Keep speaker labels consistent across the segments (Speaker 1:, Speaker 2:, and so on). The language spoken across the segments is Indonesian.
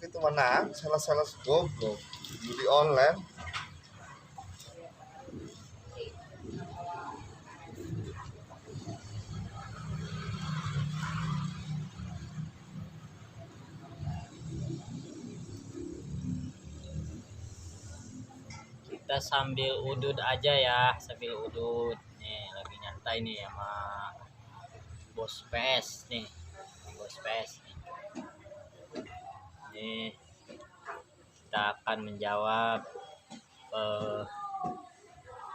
Speaker 1: Itu mana salah goblok judi online.
Speaker 2: Kita sambil udut aja ya, sambil udut nih, lagi nyantai nih sama bos PS nih, bos PS nih. Kita akan menjawab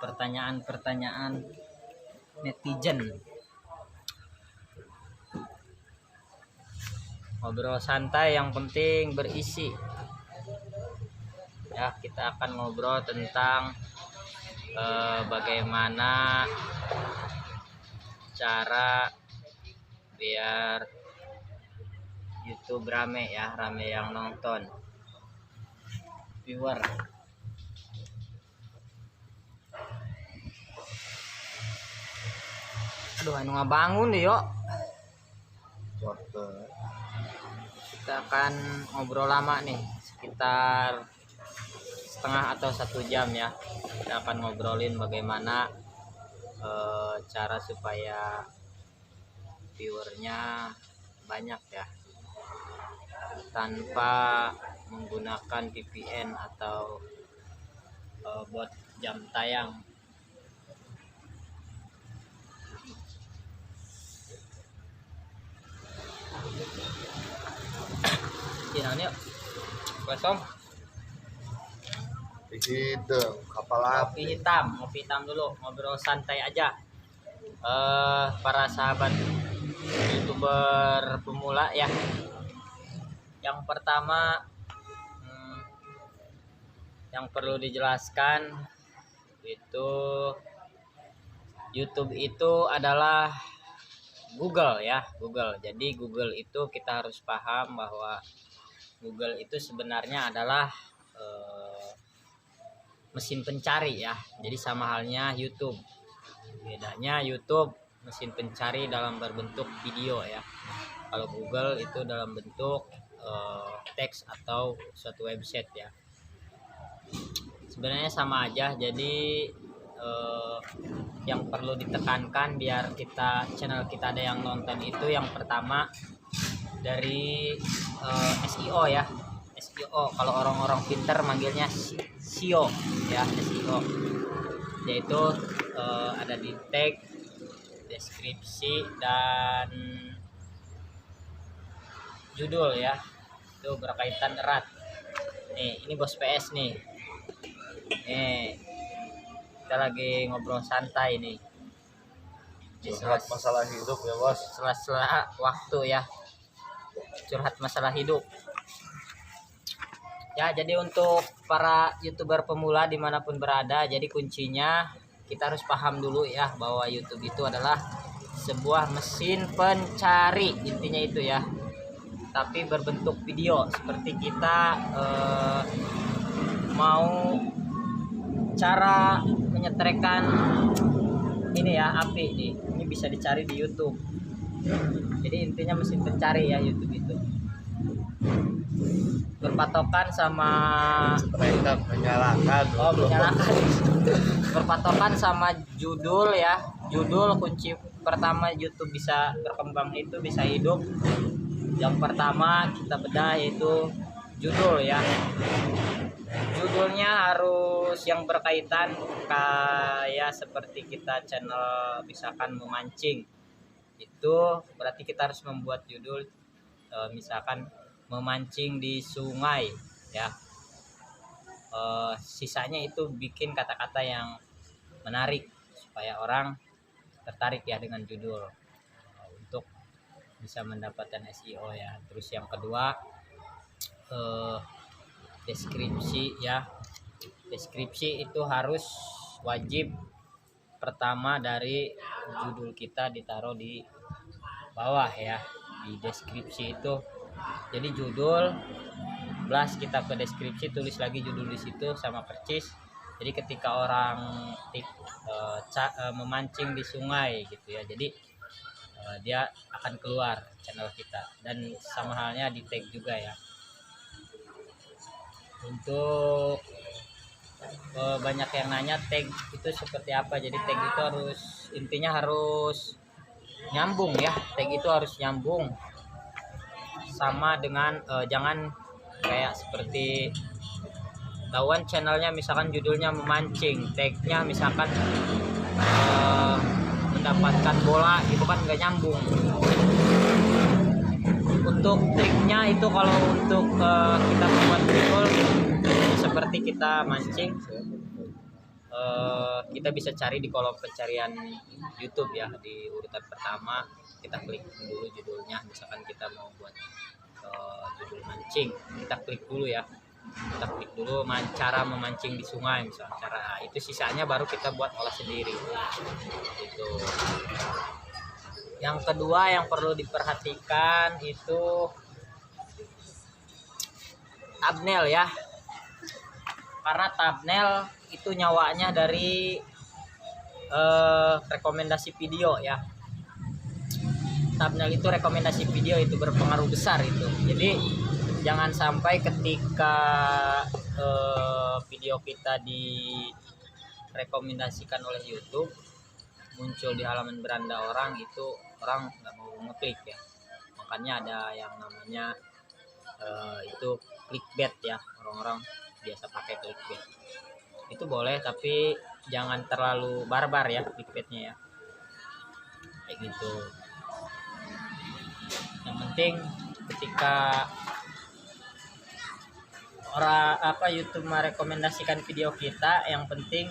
Speaker 2: pertanyaan-pertanyaan netizen. Ngobrol santai yang penting berisi. Ya, kita akan ngobrol tentang bagaimana cara biar YouTube rame ya, rame yang nonton, viewer. Aduh, anu ngabangun deh yuk. Kita akan ngobrol lama nih, sekitar setengah atau 1 jam ya. Kita akan ngobrolin bagaimana cara supaya viewernya banyak ya, tanpa menggunakan VPN atau bot jam tayang. Yuk, kosong.
Speaker 1: Hidung kapal
Speaker 2: Kopi hitam dulu, ngobrol santai aja. Para sahabat YouTuber pemula ya. Yang pertama yang perlu dijelaskan itu, YouTube itu adalah Google ya, Google. Jadi Google itu kita harus paham bahwa Google itu sebenarnya adalah mesin pencari ya. Jadi sama halnya YouTube. Bedanya YouTube mesin pencari dalam berbentuk video ya. Kalau Google itu dalam bentuk teks atau suatu website ya. Sebenarnya sama aja. Jadi yang perlu ditekankan biar channel kita ada yang nonton itu, yang pertama dari SEO ya. SEO kalau orang-orang pinter manggilnya SEO ya, SEO, yaitu ada di tag, deskripsi, dan judul ya. Itu berkaitan erat. Nih, ini bos PS nih. Kita lagi ngobrol santai nih.
Speaker 1: curhat masalah hidup ya bos,
Speaker 2: Sela-sela waktu ya, curhat masalah hidup. Ya, jadi untuk para YouTuber pemula dimanapun berada, jadi kuncinya kita harus paham dulu ya bahwa YouTube itu adalah sebuah mesin pencari, intinya itu ya, tapi berbentuk video. Seperti kita mau cara menyetrekakan ini ya, api nih, ini bisa dicari di YouTube. Jadi intinya mesin pencari ya YouTube itu. Berpatokan sama
Speaker 1: menyalakan
Speaker 2: berpatokan sama judul ya. Judul kunci pertama YouTube bisa berkembang, itu bisa hidup. Yang pertama kita bedah yaitu judul ya. Judulnya harus yang berkaitan, kayak seperti kita channel misalkan memancing, itu berarti kita harus membuat judul misalkan memancing di sungai ya. Sisanya itu bikin kata-kata yang menarik supaya orang tertarik ya dengan judul, untuk bisa mendapatkan SEO ya. Terus yang kedua deskripsi ya. Deskripsi itu harus wajib pertama dari judul kita ditaruh di bawah ya, di deskripsi itu. Jadi judul plus kita ke deskripsi tulis lagi judul di situ sama percis. Jadi ketika orang memancing di sungai gitu ya, jadi dia akan keluar channel kita. Dan sama halnya di tag juga ya. Untuk banyak yang nanya tag itu seperti apa. Jadi tag itu intinya harus nyambung ya. Tag itu harus nyambung sama dengan jangan kayak seperti tahuan channelnya misalkan judulnya memancing, tagnya misalkan mendapatkan bola, itu kan nggak nyambung. Untuk triknya itu kalau untuk kita membuat judul seperti kita mancing, kita bisa cari di kolom pencarian YouTube ya, di urutan pertama kita klik dulu judulnya. Misalkan kita mau buat judul mancing, kita klik dulu ya, kita klik dulu cara memancing di sungai misalnya, cara itu, sisanya baru kita buat olah sendiri itu. Yang kedua yang perlu diperhatikan itu thumbnail ya, karena thumbnail itu nyawanya dari rekomendasi video ya. Thumbnail itu rekomendasi video, itu berpengaruh besar itu. Jadi jangan sampai ketika video kita direkomendasikan oleh YouTube, muncul di halaman beranda orang, itu orang nggak mau ngeklik ya. Makanya ada yang namanya itu clickbait ya, orang-orang biasa pakai clickbait. Itu boleh tapi jangan terlalu barbar ya clickbaitnya ya, kayak gitu. Yang penting ketika YouTube merekomendasikan video kita, yang penting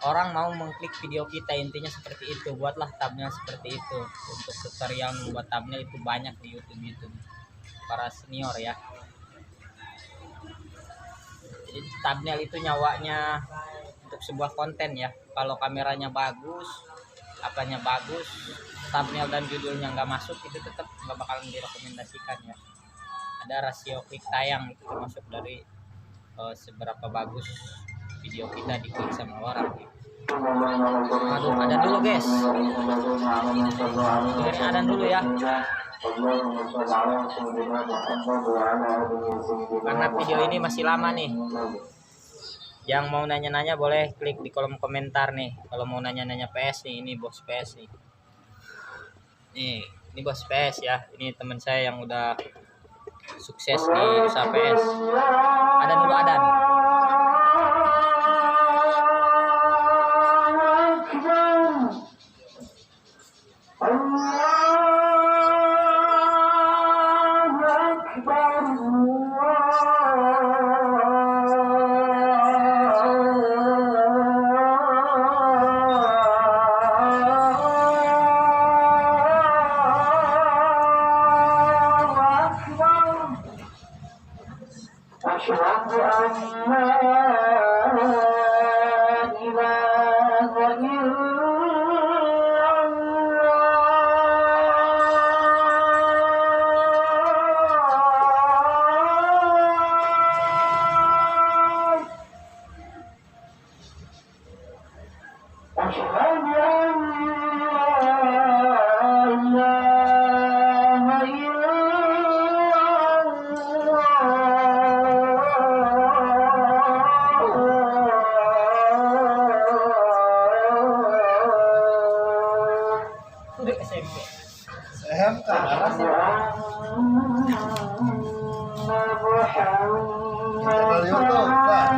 Speaker 2: orang mau mengklik video kita, intinya seperti itu. Buatlah thumbnail seperti itu. Untuk tutorial membuat thumbnail itu banyak di YouTube para senior ya. Jadi thumbnail itu nyawanya untuk sebuah konten ya. Kalau kameranya bagus, apanya bagus, thumbnail dan judulnya nggak masuk, itu tetap nggak bakalan direkomendasikan ya. Ada rasio klik tayang, itu termasuk dari seberapa bagus video kita diklik sama orang ya. Aduh, adan dulu guys, dengerin adan dulu ya, karena video ini masih lama nih. Yang mau nanya-nanya boleh klik di kolom komentar nih. Kalau mau nanya-nanya PS nih, ini bos PS nih. Ini bos PS ya. Ini teman saya yang udah sukses di usaha PS. Adan dulu adan.
Speaker 3: أشهد أن لا إله إلا الله أشهد أن لا إله
Speaker 2: Udah SMP.
Speaker 1: SMK channel YouTube Pak.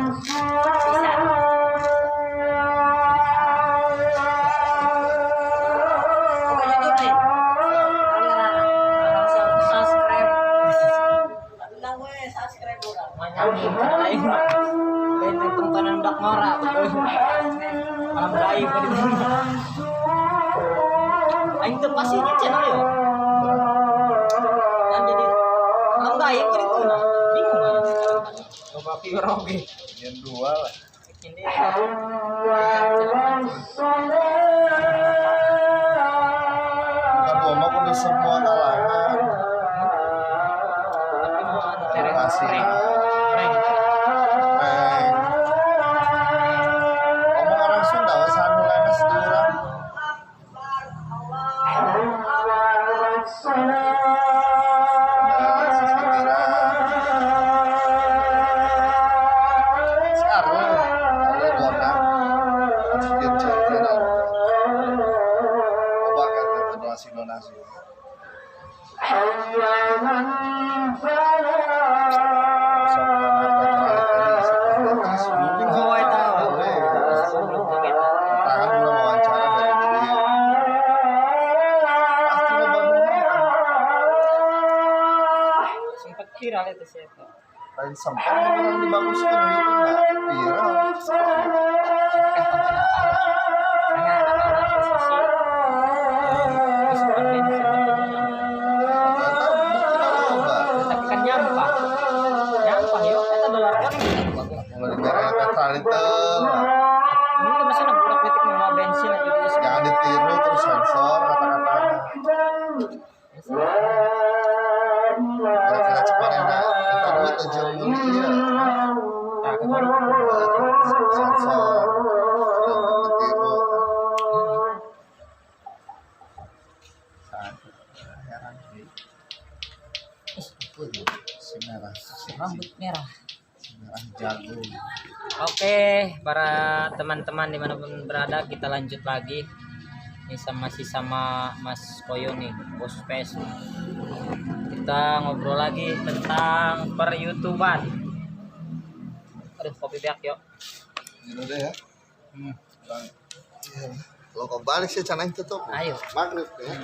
Speaker 2: Aing teu pasti nya channel ya. Dan jadi orang gaib kan itu nah. Bingung aja. Coba piro oge.
Speaker 1: Yang dua lah.
Speaker 2: Ini
Speaker 1: Kita mau ke semua kalangan. Terima kasih. Ngomong orang Sunda, sanu lemes diurang. Nah, sesekira
Speaker 2: Gue tahu. Sebelum kita
Speaker 1: Tangan belum wawancara dari dia. Pasti lo baru
Speaker 2: sempat viral itu siapa?
Speaker 1: lain sempat orang dibaguskan gitu nggak viral.
Speaker 2: Hanya anak-anak posisi isukan bensin tapi kan nyampah yuk kita dolar kan
Speaker 1: Mulai dari netral itu
Speaker 2: ini masih nak budak kritik mau bensin aja dulu
Speaker 1: jangan ditiru terus sensor kata-katanya. Kira-kira cepat enak. Kita duit aja ini dia. Sensor. Jangan ditiru. Heran sih. Si merah.
Speaker 2: rambut merah.
Speaker 1: Si merah jago.
Speaker 2: Oke, para teman-teman dimanapun berada, kita lanjut lagi. Ini masih sama Mas Koyo nih, bos PS. Kita ngobrol lagi tentang per YouTuber. Aduh, kopi biak yuk.
Speaker 1: Ini udah ya. Kalau kau balik sih canang tutup.
Speaker 2: Ayo.
Speaker 1: Maghrib ya.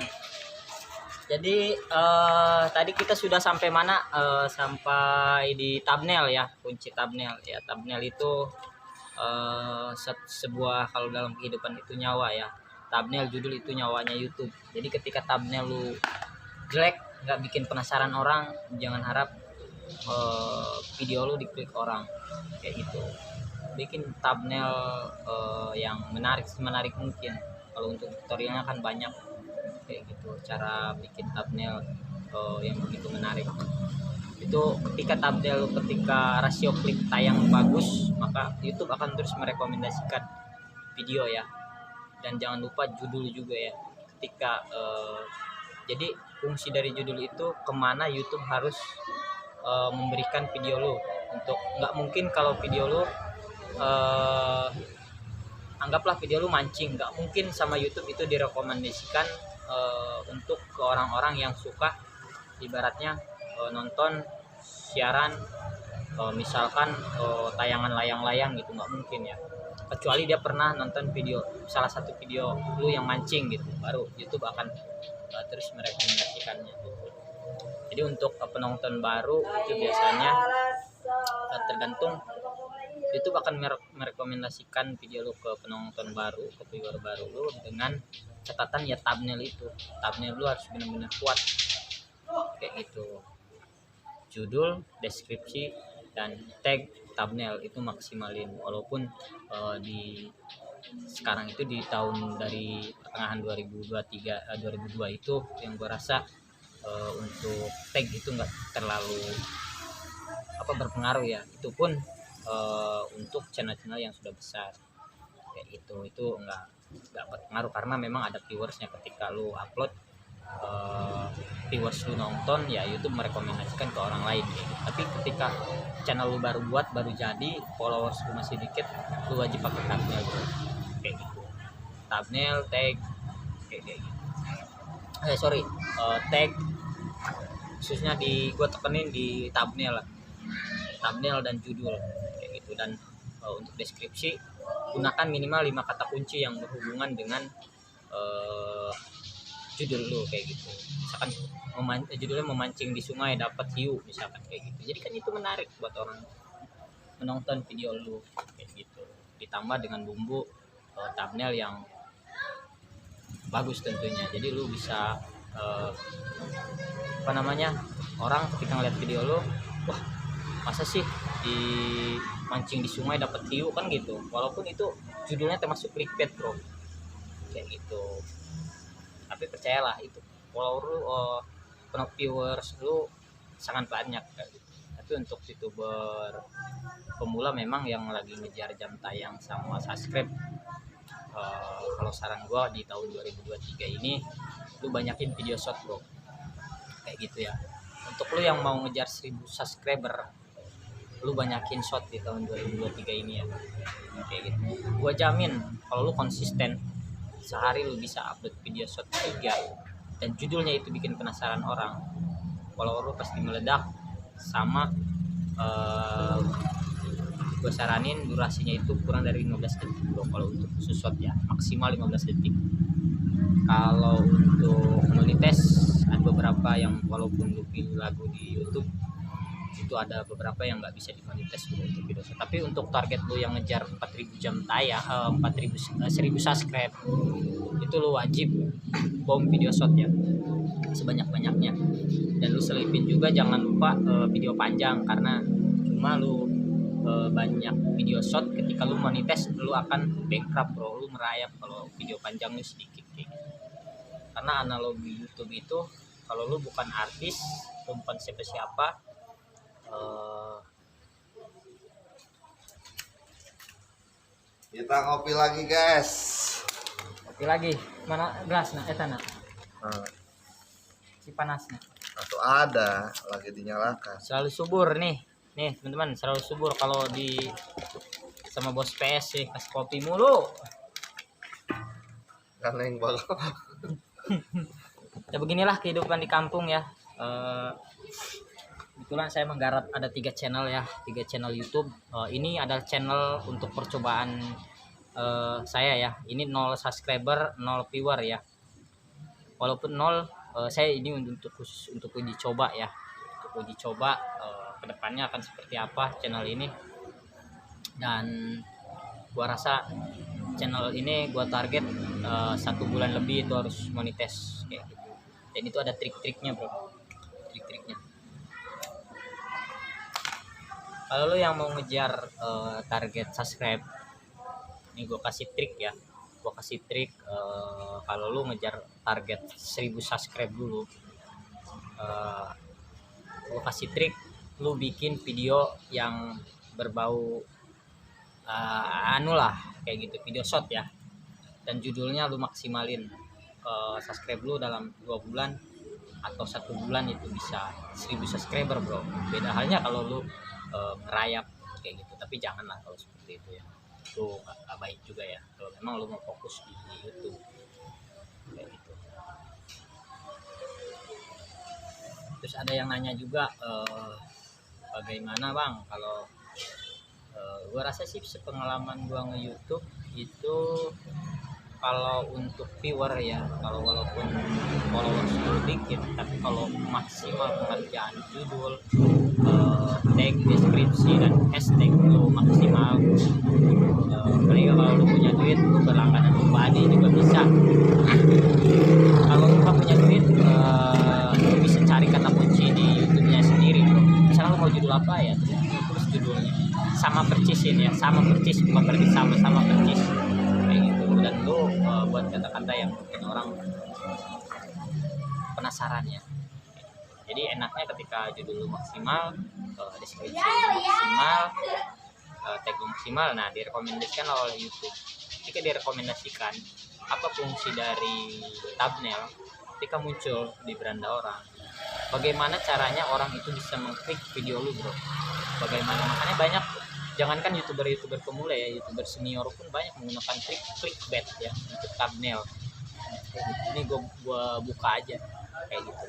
Speaker 2: Jadi tadi kita sudah sampai mana? Sampai di thumbnail ya, kunci thumbnail ya. Thumbnail itu sebuah kalau dalam kehidupan itu nyawa ya. Thumbnail judul itu nyawanya YouTube. Jadi ketika thumbnail lu jelek, nggak bikin penasaran orang, jangan harap video lu diklik orang kayak gitu. Bikin thumbnail yang menarik semenarik mungkin. Kalau untuk tutorialnya kan banyak kayak gitu, cara bikin thumbnail yang begitu menarik. Itu ketika thumbnail, ketika rasio klik tayang bagus, maka YouTube akan terus merekomendasikan video ya. Dan jangan lupa judul juga ya. Ketika jadi fungsi dari judul itu kemana YouTube harus memberikan video lu. Untuk nggak mungkin kalau video lu anggaplah video lu mancing, nggak mungkin sama YouTube itu direkomendasikan untuk ke orang-orang yang suka ibaratnya nonton siaran misalkan tayangan layang-layang gitu, nggak mungkin ya, kecuali dia pernah nonton video salah satu video lu yang mancing gitu, baru YouTube akan terus merekomendasikannya gitu. Jadi untuk penonton baru itu biasanya tergantung YouTube akan merekomendasikan video lu ke penonton baru, ke viewer baru lu dengan catatan ya thumbnail itu. Thumbnail lu harus benar-benar kuat kayak gitu. Judul, deskripsi, dan tag thumbnail itu maksimalin. Walaupun di sekarang itu di tahun dari pertengahan 2023 2002 itu yang gue rasa untuk tag itu nggak terlalu berpengaruh ya. Itu pun untuk channel-channel yang sudah besar kayak gitu, itu nggak berpengaruh karena memang ada viewersnya. Ketika lu upload viewers lu nonton ya, YouTube merekomendasikan ke orang lain gitu. Tapi ketika channel lu baru jadi, followers lu masih dikit, lu wajib pakai thumbnail gitu. Kayak gitu, thumbnail, tag kayak gitu. Tag khususnya gua tekenin di thumbnail dan judul kayak gitu. Dan untuk deskripsi gunakan minimal 5 kata kunci yang berhubungan dengan judul lu kayak gitu. Misalkan judulnya memancing di sungai dapat hiu misalkan kayak gitu. Jadi kan itu menarik buat orang menonton video lu kayak gitu. Ditambah dengan bumbu thumbnail yang bagus tentunya. Jadi lu bisa orang ketika ngeliat video lu, wah masa sih di mancing di sungai dapat hiu kan gitu. Walaupun itu judulnya termasuk clickbait bro kayak gitu, tapi percayalah itu follower lu viewers lu sangat banyak kayak gitu. Tapi untuk YouTuber pemula memang yang lagi ngejar jam tayang sama subscribe, kalau saran gua di tahun 2023 ini lu banyakin video short bro kayak gitu ya. Untuk lu yang mau ngejar 1000 subscriber, lu banyakin short di tahun 2023 ini ya kayak gitu. Gua jamin kalau lu konsisten, sehari lu bisa upload video short 3 dan judulnya itu bikin penasaran orang, follower lu pasti meledak. Sama gue saranin durasinya itu kurang dari 15 detik bro kalau untuk khusus shot ya, maksimal 15 detik. Kalau untuk monetis ada beberapa yang walaupun lu pilih lagu di YouTube itu ada beberapa yang nggak bisa dimonetize bro untuk video shot. Tapi untuk target lu yang ngejar 4000 jam tayang, 1000 subscribe, itu lu wajib bom video shot ya sebanyak-banyaknya. Dan lu selipin juga jangan lupa video panjang, karena cuma lu banyak video shot ketika lu monetize lu akan bankrupt bro, lu merayap kalau video panjang lu sedikit kayak gitu. Karena analogi YouTube itu kalau lu bukan artis, lu bukan siapa-siapa,
Speaker 1: Kita ngopi lagi guys.
Speaker 2: oke lagi mana gelas nah eta nah
Speaker 1: Nah,
Speaker 2: si panasnya
Speaker 1: atau ada lagi dinyalakan.
Speaker 2: selalu subur nih teman-teman, selalu subur kalau di sama bos PS sih kasih kopi mulu.
Speaker 1: Karena yang bagus.
Speaker 2: Ya beginilah kehidupan di kampung ya. Kebetulan saya menggarap ada 3 channel ya, 3 channel YouTube. Ini adalah channel untuk percobaan saya ya. Ini 0 subscriber, 0 viewer ya. Walaupun 0, saya ini untuk khusus untuk uji coba ya. Untuk uji coba kedepannya akan seperti apa channel ini. Dan gua rasa channel ini gua target 1 bulan lebih itu harus monetize kayak gitu. Dan itu ada trik-triknya bro, trik-triknya. Kalau lo yang mau ngejar target subscribe, ini gue kasih trik ya. Gue kasih trik kalau lo ngejar target 1000 subscribe dulu, gue kasih trik lo bikin video yang berbau anu lah kayak gitu, video shot ya. Dan judulnya lo maksimalin, subscribe lo dalam 2 bulan atau 1 bulan itu bisa 1000 subscriber bro. Beda halnya kalau lo ngerayap kayak gitu, tapi janganlah kalau seperti itu ya, itu nggak baik juga ya kalau memang lo mau fokus di YouTube kayak gitu. Terus ada yang nanya juga bagaimana bang kalau gua rasa sih sepengalaman gua nge-YouTube itu kalau untuk viewer ya, kalau walaupun followers sedikit, tapi kalau maksimal pengerjaan judul, tag, deskripsi dan hashtag itu maksimal. Apalagi kalau lu punya duit, lu berlangganan pribadi juga bisa. Kalau lu nggak punya duit, lu bisa cari kata kunci di YouTube-nya sendiri bro. Misalnya lu mau judul apa ya, terus judulnya sama percisin ya, sama percis, bukan berarti sama percis kayak gitu. Dan lu buat kata-kata yang mungkin orang penasaran ya. Jadi enaknya ketika judul lu maksimal, deskripsi maksimal, tag maksimal, nah direkomendasikan oleh YouTube. Ketika direkomendasikan, apa fungsi dari thumbnail ketika muncul di beranda orang, bagaimana caranya orang itu bisa mengklik video lu bro, bagaimana. Makanya banyak, jangankan youtuber pemula ya, youtuber senior pun banyak menggunakan clickbait ya untuk thumbnail. Ini gua buka aja kayak gitu.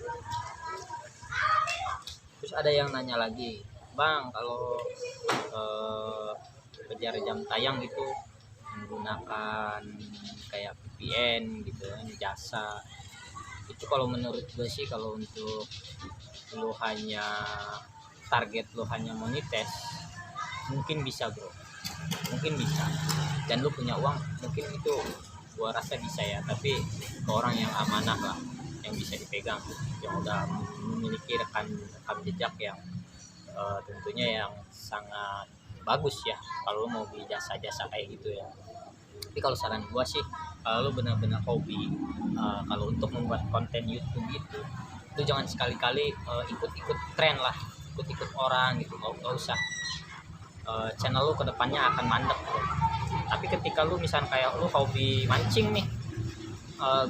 Speaker 2: Terus ada yang nanya lagi, bang kalau kejar jam tayang gitu menggunakan kayak VPN gitu kan, jasa itu, kalau menurut gue sih kalau untuk lu hanya target lu hanya monetize, mungkin bisa bro, mungkin bisa, dan lu punya uang mungkin itu gua rasa bisa ya. Tapi ke orang yang amanah lah, yang bisa dipegang, yang udah memiliki rekam jejak yang tentunya yang sangat bagus ya kalau lu mau beli jasa-jasa kayak gitu ya. Tapi kalau saran gua sih, kalau lu benar-benar hobi, kalau untuk membuat konten YouTube itu jangan sekali-kali ikut-ikut tren lah, ikut-ikut orang gitu, nggak usah. Channel lu kedepannya akan mandek bro. Tapi ketika lu misalnya kayak lu hobi mancing nih,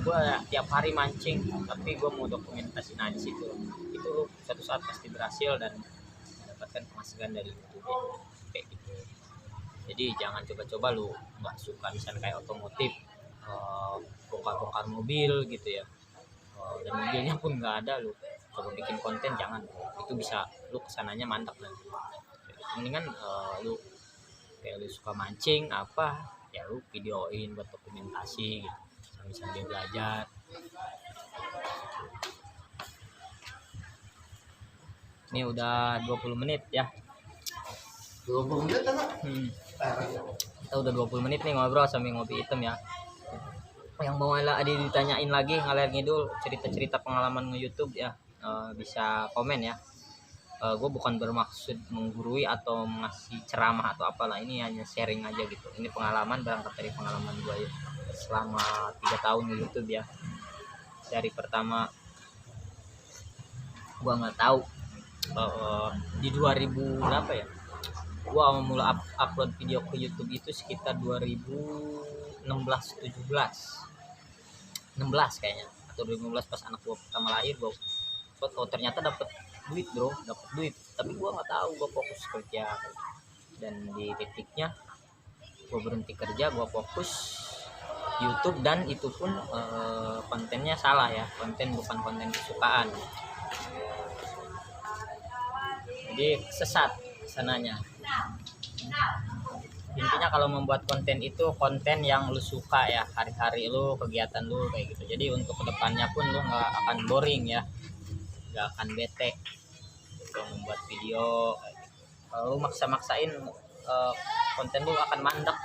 Speaker 2: gue tiap hari mancing, tapi gue mau dokumentasi, nah di situ itu lu suatu saat pasti berhasil dan mendapatkan penghasilan dari YouTube kayak gitu. Jadi jangan coba-coba lu nggak suka misalnya kayak otomotif, bongkar-bongkar mobil gitu ya, dan mobilnya pun nggak ada, lu coba bikin konten, jangan. Itu bisa lu kesananya mantap nanti. Mendingan lu kayak lu suka mancing apa ya, lu videoin buat dokumentasi gitu sambil belajar. Ini udah 20 menit ya.
Speaker 1: 20 menit kan?
Speaker 2: Kita udah 20 menit nih ngobrol sambil ngopi hitam ya. Yang mau ditanyain lagi ngalir ngidul cerita-cerita pengalaman nge-YouTube ya, bisa komen ya. Gue bukan bermaksud menggurui atau ngasih ceramah atau apalah, ini hanya sharing aja gitu. Ini pengalaman, berangkat dari pengalaman gue ya, selama 3 tahun di YouTube ya. Dari pertama gue nggak tahu, di 2000 berapa ya, gue mulai upload video ke YouTube itu sekitar 2016 kayaknya, atau 2015 pas anak gue pertama lahir. Gue ternyata dapet duit bro, dapet duit, tapi gue nggak tahu, gue fokus kerja. Dan di titiknya gue berhenti kerja, gue fokus YouTube, dan itu pun kontennya salah ya, konten bukan konten kesukaan, jadi sesat sananya. Intinya kalau membuat konten itu konten yang lu suka ya, hari-hari lu, kegiatan lu kayak gitu. Jadi untuk kedepannya pun lu nggak akan boring ya, nggak akan bete gitu membuat video. Kalau lu maksa-maksain, konten lu akan mandek,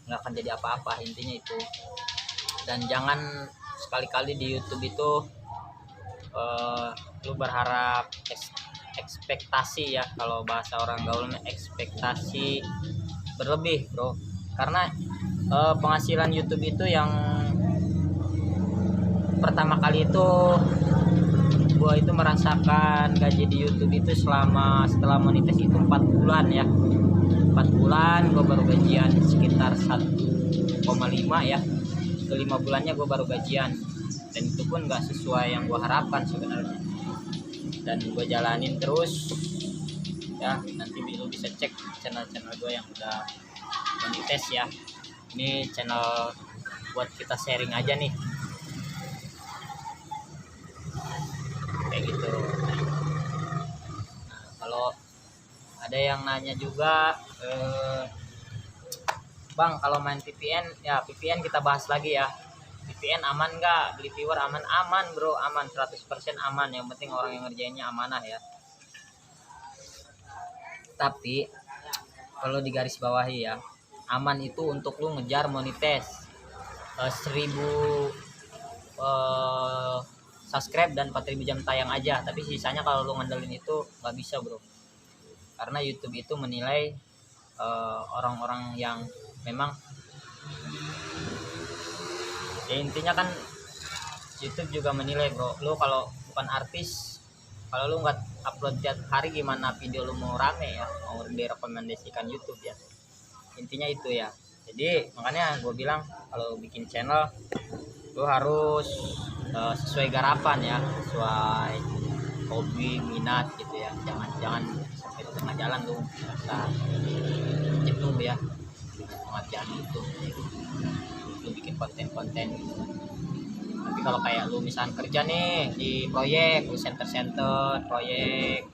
Speaker 2: nggak akan jadi apa-apa, intinya itu. Dan jangan sekali-kali di YouTube itu lu berharap ekspektasi ya, kalau bahasa orang gaul ekspektasi berlebih bro. Karena penghasilan YouTube itu yang pertama kali itu gue itu merasakan gaji di YouTube itu setelah monetis itu 4 bulan ya. 4 bulan gue baru gajian sekitar 1,5 ya. Ke 5 bulannya gue baru gajian, dan itu pun gak sesuai yang gue harapkan sebenarnya. Dan gue jalanin terus ya. Nanti lu bisa cek channel-channel gue yang udah monetis ya. Ini channel buat kita sharing aja nih, kayak gitu. Nah, kalau ada yang nanya juga, Bang, kalau main VPN ya, VPN kita bahas lagi ya. VPN aman nggak? Beli viewer aman? Aman bro, aman, 100% aman. Yang penting orang yang ngerjainnya amanah ya. Tapi kalau digaris bawahi ya, aman itu untuk lu ngejar monetis 1000 subscribe dan 4000 jam tayang aja. Tapi sisanya kalau lu ngandelin itu nggak bisa bro, karena YouTube itu menilai orang-orang yang memang ya, intinya kan YouTube juga menilai bro. Lu kalau bukan artis, kalau lu nggak upload tiap hari, gimana video lu mau rame ya, mau direkomendasikan YouTube ya. Intinya itu ya. Jadi makanya gue bilang kalau bikin channel lu harus sesuai garapan ya, sesuai hobi, minat gitu ya. Jangan sampai di tengah jalan lu merasa jenuh ya dengan pengerjaan itu. Lu bikin konten-konten gitu. Tapi kalau kayak lu misalkan kerja nih di proyek, lu center proyek,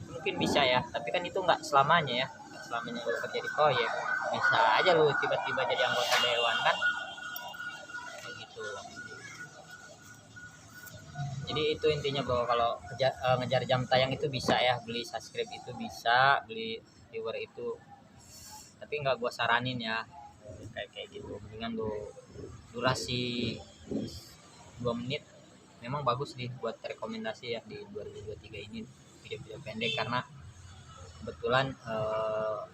Speaker 2: mungkin bisa ya. Tapi kan itu nggak selamanya ya, nggak selamanya lu kerja di proyek. Bisa aja lu tiba-tiba jadi anggota dewan kan, kayak gitu. Jadi itu intinya bro, kalau ngejar jam tayang itu bisa ya, beli subscribe itu bisa, beli viewer itu. Tapi nggak gua saranin ya kayak gitu. Mendingan lu durasi 2 menit memang bagus nih buat rekomendasi ya di 2023 ini, video-video pendek. Karena kebetulan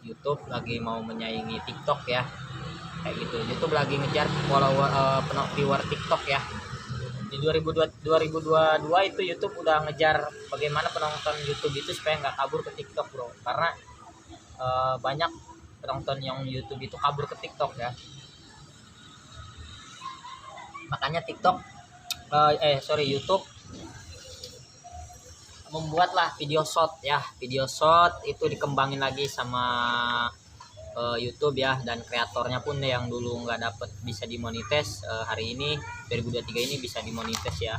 Speaker 2: YouTube lagi mau menyaingi TikTok ya, kayak gitu. YouTube lagi ngejar viewer TikTok ya. Di 2022 itu YouTube udah ngejar bagaimana penonton YouTube itu supaya nggak kabur ke TikTok bro. Karena banyak penonton yang YouTube itu kabur ke TikTok ya. Makanya YouTube membuatlah video short ya. Video short itu dikembangin lagi sama YouTube ya, dan kreatornya pun yang dulu nggak dapet bisa dimonetis, hari ini 2023 ini bisa dimonetis ya.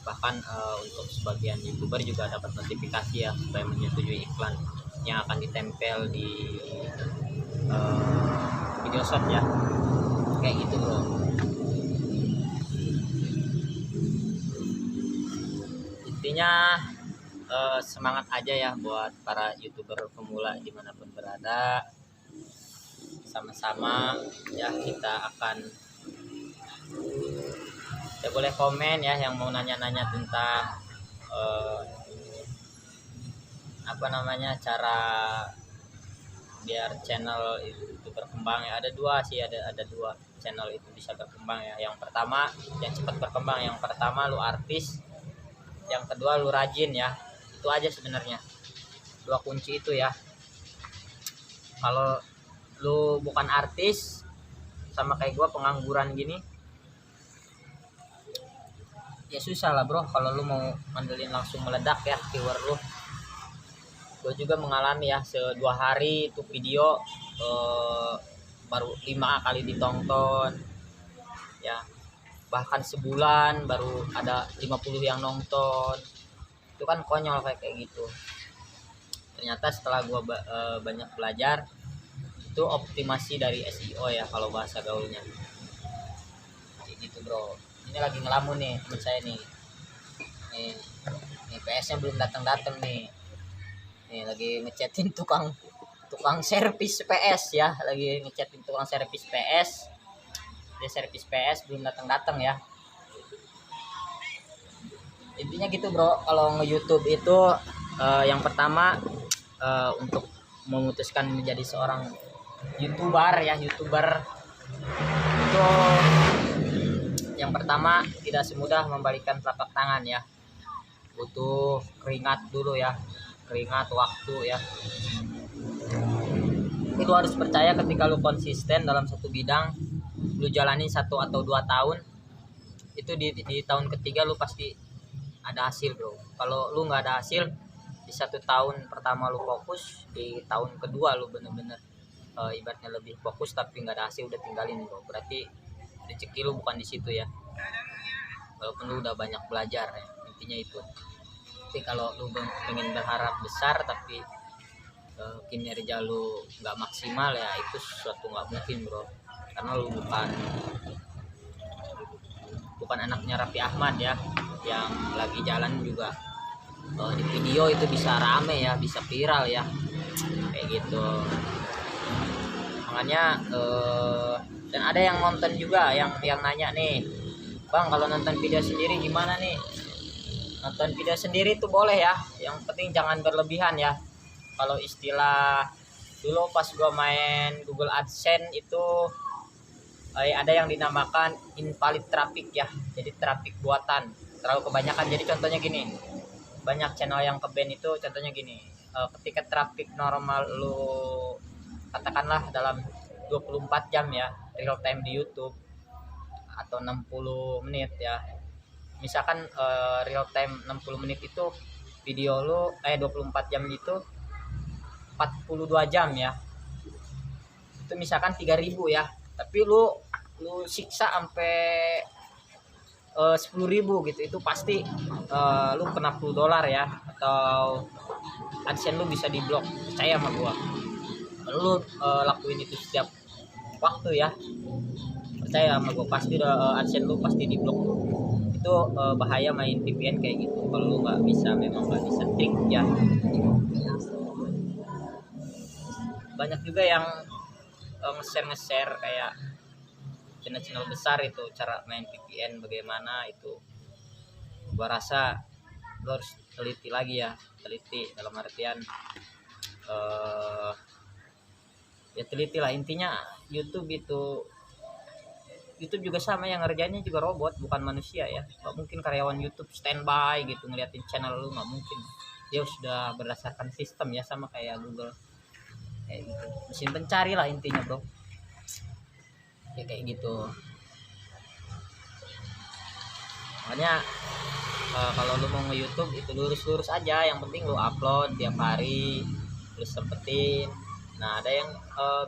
Speaker 2: Bahkan untuk sebagian YouTuber juga dapat notifikasi ya supaya menyetujui iklan yang akan ditempel di video shot ya, kayak gitu bro. Intinya semangat aja ya buat para YouTuber pemula dimanapun berada, sama-sama ya kita akan ya boleh komen ya yang mau nanya-nanya tentang apa namanya cara biar channel itu berkembang ya. Ada dua sih, ada dua channel itu bisa berkembang ya. Yang pertama yang cepat berkembang, yang pertama lu artis, yang kedua lu rajin ya. Itu aja sebenarnya dua kunci itu ya. Kalau lu bukan artis sama kayak gua pengangguran gini ya susah lah bro kalau lu mau mandelin langsung meledak ya viewer lu. Gue juga mengalami ya 2 hari itu video baru 5 kali ditonton ya, bahkan sebulan baru ada 50 yang nonton. Itu kan konyol kayak gitu. Ternyata setelah gue banyak belajar, itu optimasi dari SEO ya kalau bahasa gaulnya kayak gitu bro. Ini lagi ngelamun nih temen saya nih PS nya belum datang nih lagi ngechatin tukang servis PS ya, lagi ngechatin tukang servis PS. Dia servis PS belum datang ya. Intinya gitu bro, kalau nge-YouTube itu yang pertama untuk memutuskan menjadi seorang YouTuber itu yang pertama tidak semudah membalikan telapak tangan ya, butuh keringat dulu ya, keringat waktu ya. Tapi lu harus percaya ketika lu konsisten dalam satu bidang, lu jalani 1 atau 2 tahun, itu di tahun ketiga lu pasti ada hasil bro. Kalau lu nggak ada hasil di 1 tahun pertama lu fokus, di tahun kedua lu bener-bener ibaratnya lebih fokus tapi nggak ada hasil, udah tinggalin bro, berarti rezeki lu bukan di situ ya, walaupun lu udah banyak belajar ya, intinya itu. Tapi kalau lu pengen berharap besar tapi kinerja lu nggak maksimal ya, itu sesuatu nggak mungkin bro, karena lu bukan anaknya Raffi Ahmad ya yang lagi jalan juga di video itu bisa rame ya, bisa viral ya, kayak gitu. Makanya dan ada yang nonton juga yang nanya nih, bang kalau nonton video sendiri gimana nih? Nonton video sendiri itu boleh ya, yang penting jangan berlebihan ya. Kalau istilah dulu pas gua main Google AdSense itu ada yang dinamakan invalid traffic ya, jadi traffic buatan terlalu kebanyakan. Jadi contohnya gini, banyak channel yang ke-ban itu contohnya gini, ketika traffic normal lu katakanlah dalam 24 jam ya real time di YouTube atau 60 menit ya, misalkan real time 60 menit itu video lu 24 jam itu 42 jam ya, itu misalkan 3.000 ya, tapi lu siksa sampai 10.000 gitu, itu pasti lu kena $10 ya, atau AdSense lu bisa diblok, percaya sama gua. Lu lakuin itu setiap waktu ya, percaya sama gua, pasti udah AdSense lu pasti diblok. Itu bahaya main VPN kayak gitu kalau lu nggak bisa, memang nggak bisa trik ya. Banyak juga yang nge-share kayak channel besar itu cara main VPN bagaimana, itu gua rasa lu harus teliti lagi ya, teliti dalam artian ya teliti lah. Intinya YouTube juga sama, yang ngerjainnya juga robot bukan manusia ya. Nggak mungkin karyawan YouTube standby gitu ngeliatin channel lu, nggak mungkin. Dia sudah berdasarkan sistem ya, sama kayak Google kayak gitu, mesin pencari lah intinya bro ya, kayak gitu. Makanya kalau lu mau nge-YouTube itu lurus-lurus aja, yang penting lu upload tiap hari, lu sempetin. Nah ada yang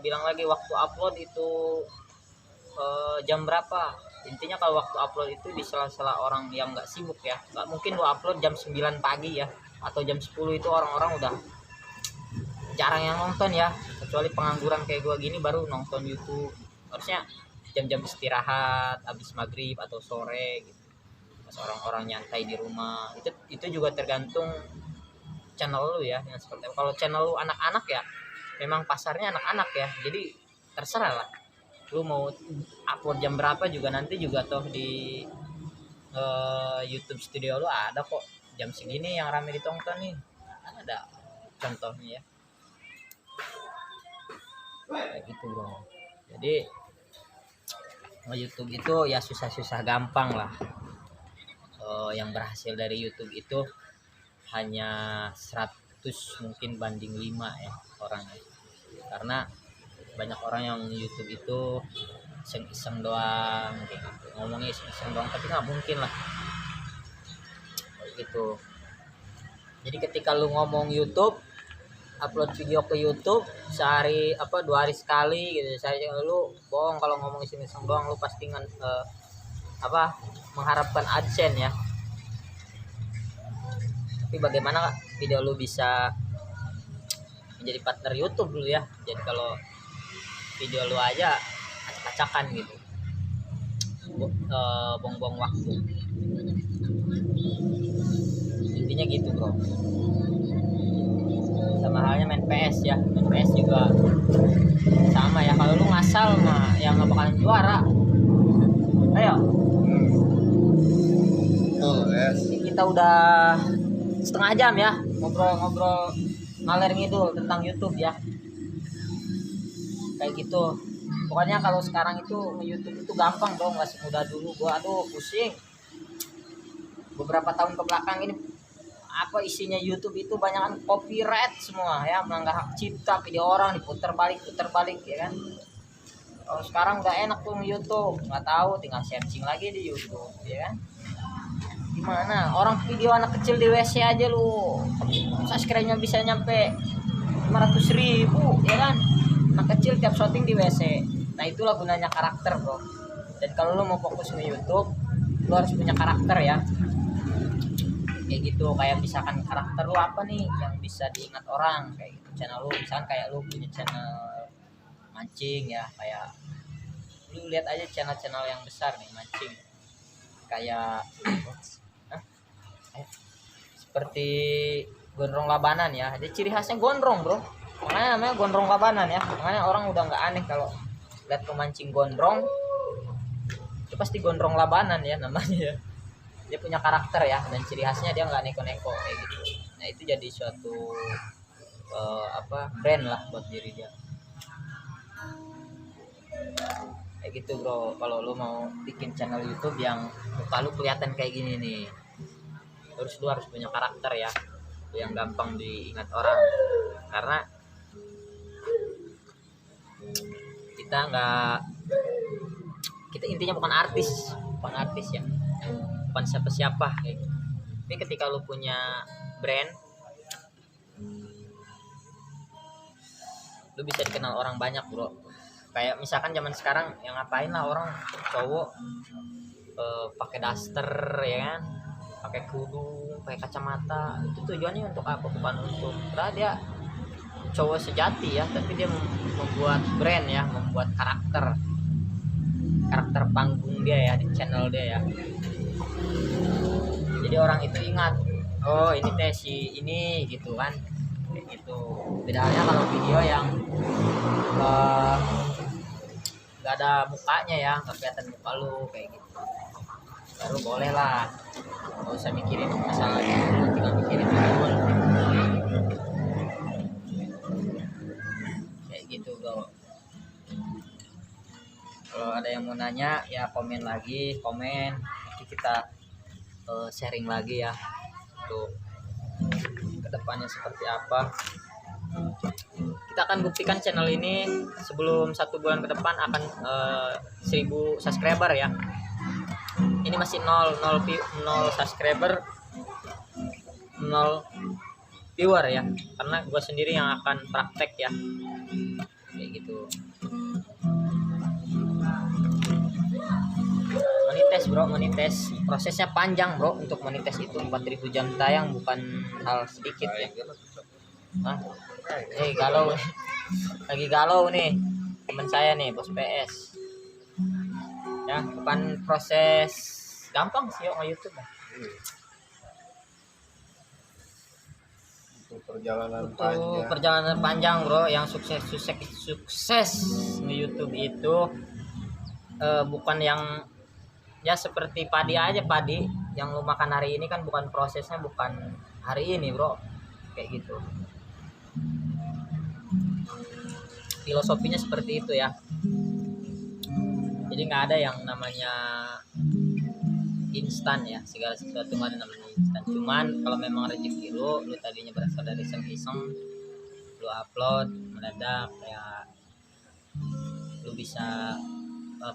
Speaker 2: bilang lagi waktu upload itu jam berapa, intinya kalau waktu upload itu di sela-sela orang yang nggak sibuk ya. Nggak mungkin lu upload jam 9 pagi ya, atau jam 10, itu orang-orang udah jarang yang nonton ya, kecuali pengangguran kayak gua gini baru nonton YouTube. Harusnya jam-jam istirahat habis maghrib atau sore gitu, pas orang-orang nyantai di rumah. Itu juga tergantung channel lu ya, yang seperti kalau channel lu anak-anak ya memang pasarnya anak-anak ya, jadi terserah lah lu mau upload jam berapa juga, nanti juga toh di YouTube studio lu ada kok jam segini yang rame ditonton nih, ada contohnya ya. Kayak gitu bro. Jadi YouTube itu ya susah-susah gampang lah. Yang berhasil dari YouTube itu hanya 100 mungkin banding 5 ya orangnya, karena banyak orang yang YouTube itu iseng-iseng doang kayak gitu, ngomongnya iseng-iseng doang, tapi nggak mungkin lah kayak gitu. Jadi ketika lu ngomong YouTube, upload video ke YouTube sehari 2 hari sekali gitu, saya lu bohong kalau ngomong iseng-iseng doang, lu pasti mengharapkan AdSense ya. Tapi bagaimana video lu bisa menjadi partner YouTube dulu ya. Jadi kalau video lu aja acak-acakan gitu, buang-buang waktu, intinya gitu bro. Sama halnya main PS ya, main PS juga sama ya, kalau lu ngasal mah yang nggak bakalan juara. Ayo kita udah setengah jam ya ngobrol-ngobrol ngalir ngidul tentang YouTube ya, kayak gitu. Pokoknya kalau sekarang itu YouTube itu gampang dong, nggak semudah dulu. Gua pusing beberapa tahun ke belakang ini, isinya YouTube itu banyak kan copyright semua ya, melanggar hak cipta, video orang diputar balik ya kan. Kalau sekarang udah enak tuh YouTube, nggak tahu tinggal searching lagi di YouTube ya kan. Gimana orang video anak kecil di WC aja lu subscribe-nya bisa nyampe 500.000 ya kan, anak kecil tiap shooting di WC. Nah itulah gunanya karakter bro. Dan kalau lu mau fokus ke YouTube, lu harus punya karakter ya, kayak gitu. Kayak misalkan karakter lu apa nih yang bisa diingat orang, kayak gitu. Channel lu misalkan kayak lu punya channel mancing ya, kayak lu lihat aja channel-channel yang besar nih mancing, kayak seperti Gondrong Labanan ya, dia ciri khasnya gondrong bro, makanya namanya Gondrong Labanan ya. Makanya orang udah nggak aneh kalau lihat pemancing gondrong itu pasti Gondrong Labanan ya namanya ya. Dia punya karakter ya, dan ciri khasnya dia nggak neko-neko kayak gitu. Nah itu jadi suatu brand lah buat diri dia kayak gitu bro. Kalau lu mau bikin channel YouTube yang muka lu kelihatan kayak gini nih, terus lu harus punya karakter ya, yang gampang diingat orang. Karena kita intinya bukan artis ya, bukan siapa-siapa kayak gitu. Tapi ketika lu punya brand, lu bisa dikenal orang banyak bro. Kayak misalkan zaman sekarang yang ngapain lah orang cowok pakai daster ya kan, pakai kerudung, pakai kacamata. Itu tujuannya untuk apa? Bukan untuk dia cowok sejati ya, tapi dia membuat brand ya, membuat karakter panggung dia ya, di channel dia ya. Jadi orang itu ingat, oh ini teh si ini gitu kan, kayak gitu. Beda halnya kalau video yang nggak ada mukanya ya, nggak kelihatan muka lu kayak gitu, baru boleh lah, nggak usah mikirin masalah itu, tinggal mikirin dulu kayak gitu bro. Kalau ada yang mau nanya ya komen nanti kita sharing lagi ya untuk kedepannya seperti apa. Kita akan buktikan channel ini sebelum 1 bulan ke depan akan 1000 subscriber ya. Ini masih 0 subscriber, 0 viewer ya, karena gue sendiri yang akan praktek ya, kayak gitu. monetes bro, monetes prosesnya panjang bro. Untuk monetes itu 4.000 jam tayang bukan hal sedikit ya. Hah? Galau lagi galau nih teman saya nih, bos PS ya. Bukan proses gampang sih yuk YouTube ya.
Speaker 1: Untuk perjalanan
Speaker 2: Itu
Speaker 1: panjang.
Speaker 2: perjalanan panjang bro. Yang sukses di YouTube itu bukan yang ya seperti padi aja. Padi yang lu makan hari ini kan bukan prosesnya, bukan hari ini bro, kayak gitu. Filosofinya seperti itu ya. Jadi nggak ada yang namanya instan ya, segala sesuatu nggak ada namanya instan. Cuman kalau memang rezeki lu tadinya berasal dari iseng-iseng, lu upload mendadak ya, lu bisa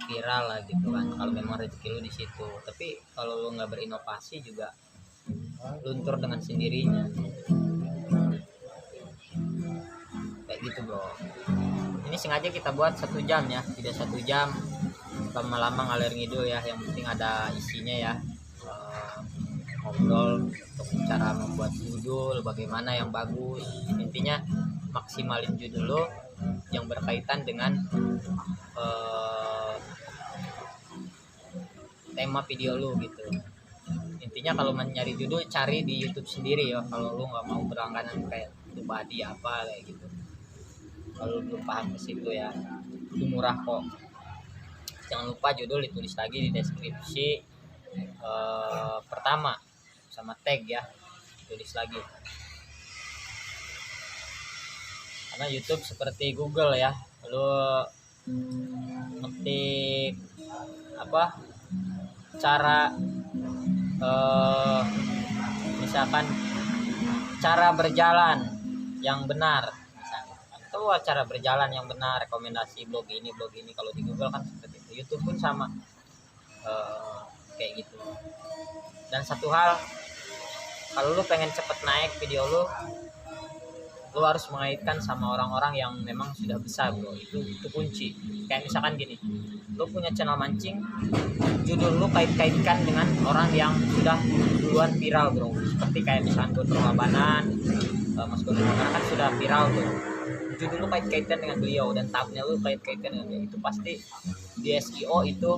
Speaker 2: viral lah gitu kan, kalau memang rezeki lu di situ. Tapi kalau lu nggak berinovasi juga luntur dengan sendirinya, kayak gitu bro. Ini sengaja kita buat 1 jam ya, tidak 1 jam lama-lama ngalir ngidul ya. Yang penting ada isinya ya, ngobrol untuk cara membuat judul bagaimana yang bagus. Intinya maksimalin judul lo yang berkaitan dengan tema video lo gitu. Intinya kalau mencari judul cari di YouTube sendiri ya, kalau lo nggak mau berlangganan kayak Tubadi apa kayak gitu. Kalau belum paham ke situ ya, itu murah kok. Jangan lupa judul ditulis lagi di deskripsi pertama sama tag ya, tulis lagi. Karena YouTube seperti Google ya, lu ngetik apa cara misalkan cara berjalan yang benar, atau cara berjalan yang benar, rekomendasi blog ini kalau di Google kan seperti itu. YouTube pun sama kayak gitu. Dan satu hal, kalau lu pengen cepet naik video lu harus mengaitkan sama orang-orang yang memang sudah besar bro. Itu kunci. Kayak misalkan gini, lu punya channel mancing, judul lu kait-kaitkan dengan orang yang sudah duluan viral bro. Seperti kayak misalkan Guntur Labanan, Mas Guntur Labanan kan sudah viral tuh. Judul lu kait-kaitan dengan beliau dan tabnya lu kait-kaitan dengan beliau, itu pasti di SEO itu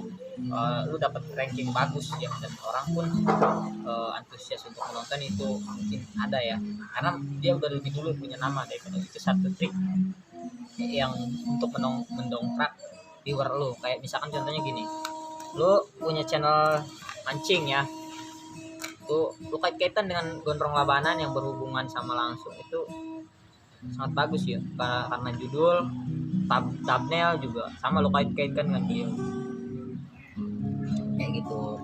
Speaker 2: lu dapat ranking bagus ya, dan orang pun antusias untuk menonton itu mungkin ada ya, karena dia udah lebih dulu punya nama daripada. Itu satu trik yang untuk mendongkrak viewer lu. Kayak misalkan contohnya gini, lu punya channel mancing ya, tuh lu kait-kaitan dengan Gondrong Labanan yang berhubungan sama langsung, itu sangat bagus ya, karena judul, thumbnail juga sama lo kait-kaitkan dengan dia kayak gitu.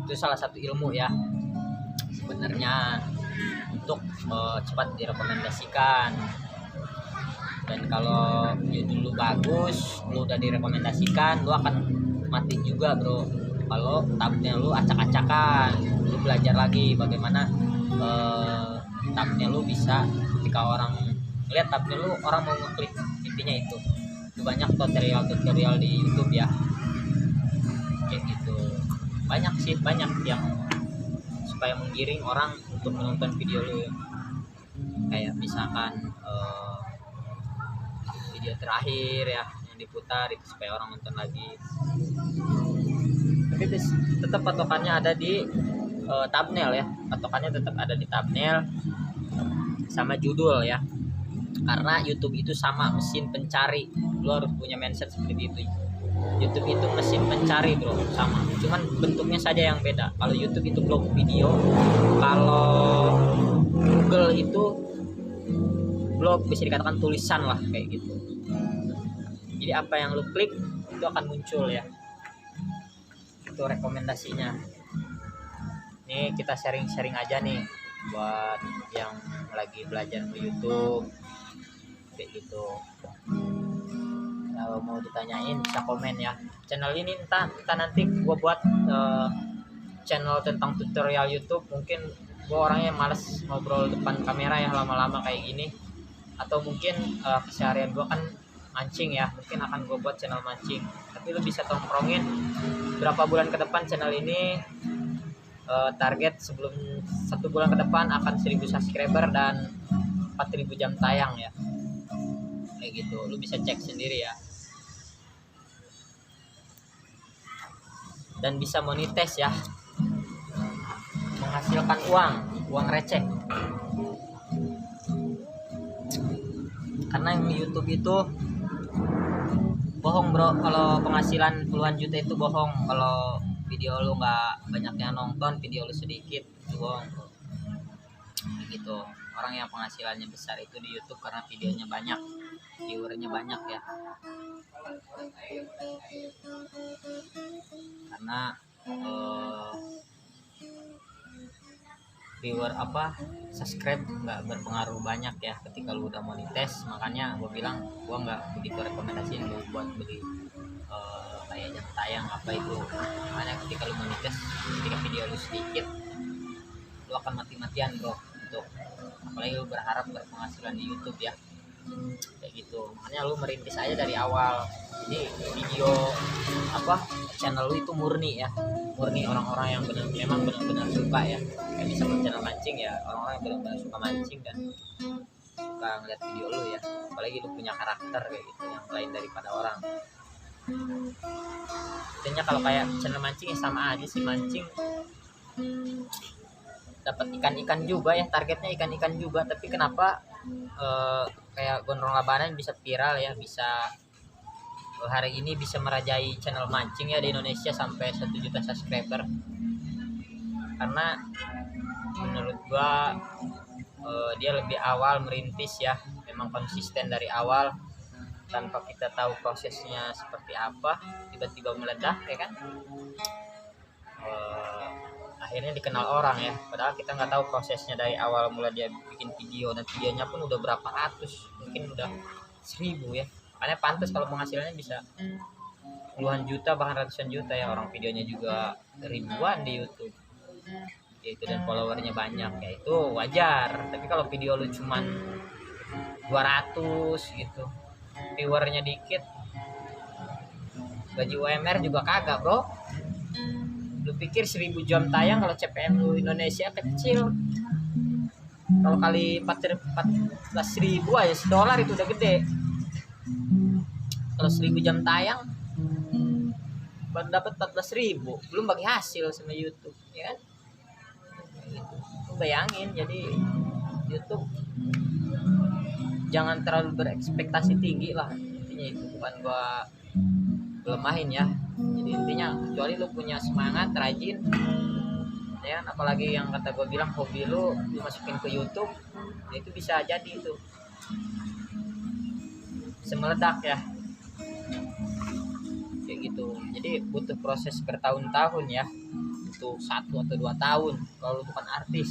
Speaker 2: Itu salah satu ilmu ya sebenarnya untuk cepat direkomendasikan. Dan kalau judul lu bagus, lu udah direkomendasikan, lu akan mati juga bro kalau thumbnail lu acak-acakan. Lu belajar lagi bagaimana thumbnail lu bisa, ketika orang lihat thumbnail lu orang mau ngeklik, intinya itu. Banyak tutorial di YouTube ya kayak gitu. Banyak yang supaya menggiring orang untuk menonton video lu ya. Kayak misalkan video terakhir ya yang diputar itu supaya orang nonton lagi. Tapi tetap patokannya ada di thumbnail ya, patokannya tetap ada di thumbnail sama judul ya, karena YouTube itu sama mesin pencari. Lu harus punya mindset seperti itu. YouTube itu mesin pencari bro, sama, cuman bentuknya saja yang beda. Kalau YouTube itu blog video, kalau Google itu blog, bisa dikatakan tulisan lah kayak gitu. Jadi apa yang lu klik itu akan muncul ya, itu rekomendasinya. Ini kita sharing-sharing aja nih buat yang lagi belajar di YouTube kayak gitu. Kalau mau ditanyain bisa komen ya. Channel ini entah nanti gue buat channel tentang tutorial YouTube. Mungkin gue orangnya males ngobrol depan kamera ya lama-lama kayak gini. Atau mungkin keseharian gue kan mancing ya, mungkin akan gue buat channel mancing. Tapi lu bisa tongkrongin berapa bulan ke depan channel ini target sebelum 1 bulan ke depan akan 1000 subscriber dan 4000 jam tayang ya, kayak gitu. Lu bisa cek sendiri ya, dan bisa monetis ya, menghasilkan uang receh. Karena yang di YouTube itu bohong bro, kalau penghasilan puluhan juta itu bohong. Kalau video lu nggak banyak yang nonton, video lu sedikit, itu bohong bro. Gitu. Orang yang penghasilannya besar itu di YouTube karena videonya banyak, viewernya banyak ya. Karena viewer subscribe nggak berpengaruh banyak ya ketika lu udah monetis. Makanya gue bilang gue nggak begitu rekomendasiin lu buat beli kayak jam tayang apa itu. Makanya ketika lu monetis, ketika video lu sedikit, lu akan mati-matian bro, untuk apalagi lu berharap berpenghasilan di YouTube ya, kayak gitu. Makanya lu merintis aja dari awal. Ini video channel lu itu murni orang-orang yang memang benar-benar suka ya, kayak bisa channel mancing ya, orang-orang yang benar-benar suka mancing dan suka ngeliat video lu ya, apalagi lu punya karakter kayak gitu yang lain daripada orang. Intinya kalau kayak channel mancing ya sama aja sih, mancing dapat ikan-ikan juga ya, targetnya ikan-ikan juga. Tapi kenapa kayak Gondrong Labanan bisa viral ya, bisa hari ini bisa merajai channel mancing ya di Indonesia sampai 1 juta subscriber? Karena menurut gua dia lebih awal merintis ya, memang konsisten dari awal tanpa kita tahu prosesnya seperti apa, tiba-tiba meledak ya kan. Akhirnya dikenal orang ya, padahal kita nggak tahu prosesnya dari awal mulai dia bikin video, dan videonya pun udah berapa ratus, mungkin udah 1000 ya. Makanya pantas kalau penghasilannya bisa puluhan juta bahkan ratusan juta ya. Orang videonya juga ribuan di YouTube yaitu, dan followernya banyak ya, itu wajar. Tapi kalau video lu cuman 200 gitu, viewernya dikit, gaji UMR juga kagak bro. Lu pikir 1000 jam tayang kalau CPM lu Indonesia kecil, kalau kali 14.000 aja $1 itu udah gede. Kalau 1000 jam tayang baru dapat 14.000, belum bagi hasil sama YouTube ya kan. Gitu. Lu bayangin, jadi YouTube jangan terlalu berekspektasi tinggi lah, intinya itu. Bukan gua lemahin ya, jadi intinya kecuali lu punya semangat, rajin ya, apalagi yang kata gue bilang hobi lu masukin ke YouTube, itu bisa jadi itu semeledak ya, kayak gitu. Jadi butuh proses bertahun-tahun ya, butuh 1 atau 2 tahun kalau lu bukan artis,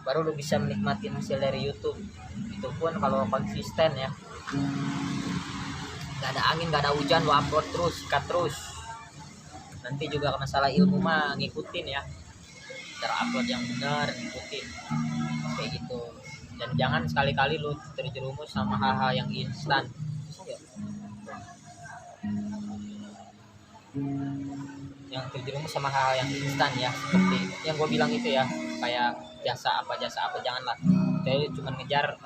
Speaker 2: baru lu bisa menikmati hasil dari YouTube. Itu pun kalau konsisten ya, gak ada angin gak ada hujan, lu upload terus, sikat terus. Nanti juga masalah ilmu mah ngikutin ya, cara upload yang benar, ngikutin kayak gitu. Dan jangan sekali-kali lu terjerumus sama hal-hal yang instan. Yang terjerumus sama hal-hal yang instan ya, seperti yang gue bilang itu ya, kayak jasa apa janganlah. Jadi cuma ngejar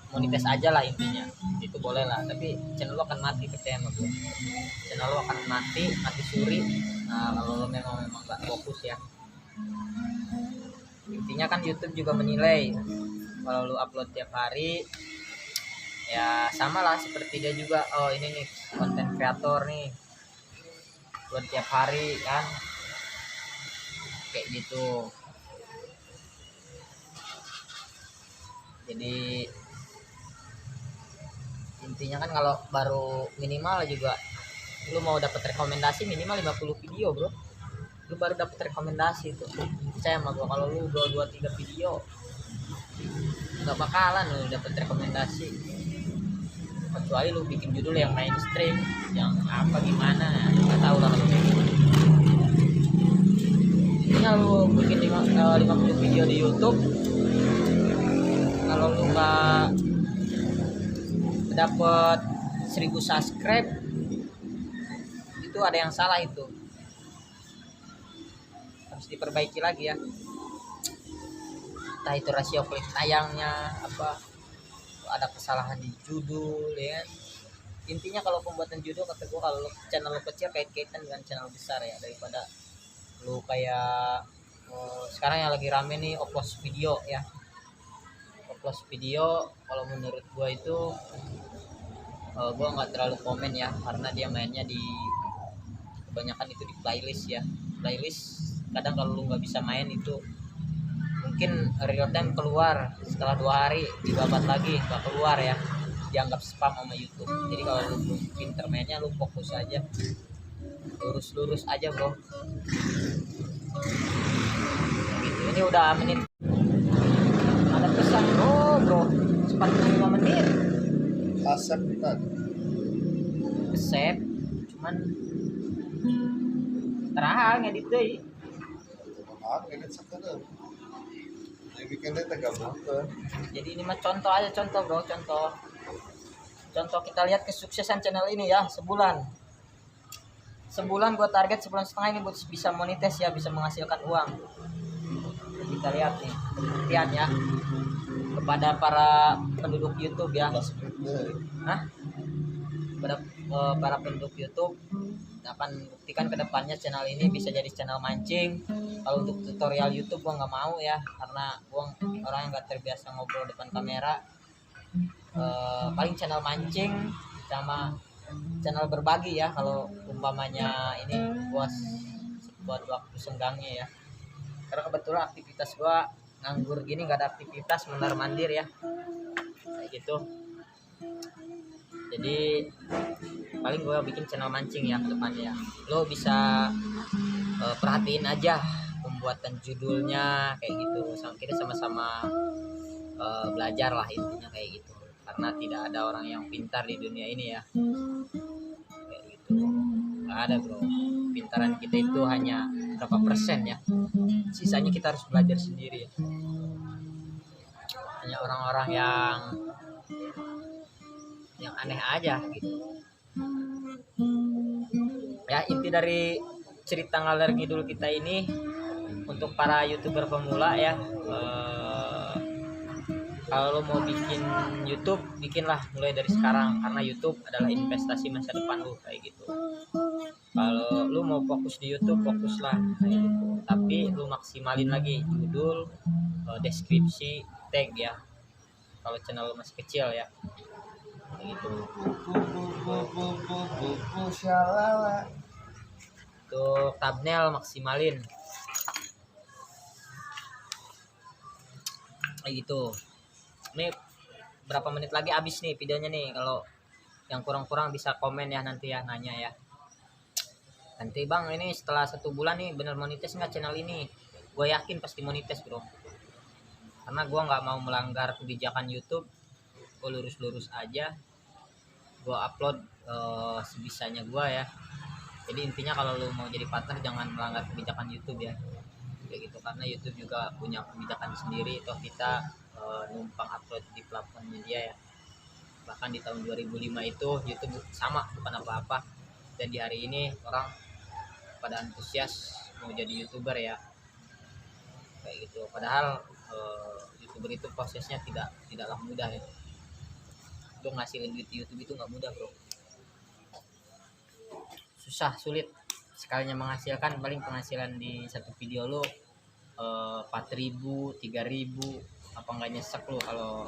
Speaker 2: monetis aja lah intinya, itu boleh lah, tapi channel lo akan mati, percaya sama gue. Channel lo akan mati suri kalau lo memang gak fokus ya. Intinya kan YouTube juga menilai kalau lo upload tiap hari ya, sama lah seperti dia juga. Oh ini nih konten kreator nih, upload tiap hari kan, kayak gitu. Jadi intinya kan kalau baru minimal juga lu mau dapat rekomendasi minimal 50 video bro, lu baru dapat rekomendasi itu. Percaya sama gua, kalau lu 2-3 video nggak bakalan lu dapat rekomendasi, kecuali lu bikin judul yang mainstream, yang apa gimana nggak tahu lah kalau kayak gitu. Intinya lu bikin 50 video di YouTube, kalau lu nggak dapet 1000 subscribe itu itu ada yang salah, itu harus diperbaiki lagi ya, entah itu rasio klik tayangnya apa, ada kesalahan di judul ya. Intinya kalau pembuatan judul kata gue, kalau channel lu kecil kait-kaitan dengan channel besar ya, daripada lu kayak sekarang yang lagi rame nih upload video ya. Upload video kalau menurut gue itu gue nggak terlalu komen ya, karena dia mainnya di kebanyakan itu di playlist ya. Playlist kadang kalau lu nggak bisa main itu mungkin real time keluar setelah 2 hari dibabat lagi nggak keluar ya, dianggap spam sama YouTube. Jadi kalau lu belum pinter mainnya, lu fokus aja, lurus aja bro gitu. Ini udah menit, ada pesan bro 45 menit
Speaker 1: Asap kita.
Speaker 2: save, cuman terahal ngedit deh.
Speaker 1: Maaf, ingat sekarang. Jadi bikinnya tergabungkan.
Speaker 2: Jadi ini mah contoh aja, contoh bro, contoh kita lihat kesuksesan channel ini ya. Sebulan gue target sebulan setengah ini buat bisa monetis ya, bisa menghasilkan uang. Jadi kita lihat nih pembuktian ya kepada para penduduk YouTube ya. Hah? Kepada para penduduk YouTube akan buktikan kedepannya channel ini bisa jadi channel mancing. Kalau untuk tutorial YouTube gua nggak mau ya, karena gua orang yang nggak terbiasa ngobrol depan kamera. Paling channel mancing sama channel berbagi ya, kalau umpamanya ini buat waktu senggangnya ya, karena kebetulan aktivitas gua nganggur gini, nggak ada aktivitas, mondar mandir ya kayak gitu. Jadi paling gue bikin channel mancing ya ke depannya. Lo bisa perhatiin aja pembuatan judulnya kayak gitu. Kita sama-sama belajar lah intinya kayak gitu. Karena tidak ada orang yang pintar di dunia ini ya. Kayak gitu. Gak ada bro. Pintaran kita itu hanya berapa persen ya. Sisanya kita harus belajar sendiri ya. Hanya orang-orang yang aneh aja gitu ya. Inti dari cerita ngalor ngidul kita ini untuk para YouTuber pemula ya, kalau lo mau bikin YouTube, bikinlah mulai dari sekarang, karena YouTube adalah investasi masa depan lo kayak gitu. Kalau lo mau fokus di YouTube, fokuslah kayak gitu, tapi lo maksimalin lagi judul, deskripsi, tag ya, kalau channel lo masih kecil ya gitu. Untuk thumbnail maksimalin kayak gitu. Ini berapa menit lagi habis nih videonya nih. Kalau yang kurang-kurang bisa komen ya nanti ya, nanya ya. Nanti bang, ini setelah 1 bulan nih bener monetis nggak channel ini? Gue yakin pasti monetis bro, karena gue nggak mau melanggar kebijakan YouTube. Gue lurus aja, gue upload sebisanya gue ya. Jadi intinya kalau lu mau jadi partner jangan melanggar kebijakan YouTube ya kayak gitu, karena YouTube juga punya kebijakan sendiri. Toh kita numpang upload di platformnya dia ya. Bahkan di tahun 2005 itu YouTube sama, bukan apa-apa, dan di hari ini orang pada antusias mau jadi YouTuber ya kayak gitu. Padahal YouTuber itu prosesnya tidaklah mudah ya. Untuk ngasilin duit di YouTube itu nggak mudah bro, susah, sulit. Sekalinya menghasilkan, paling penghasilan di satu video lo 4.000, 3.000, apa nggak nyesek lo kalau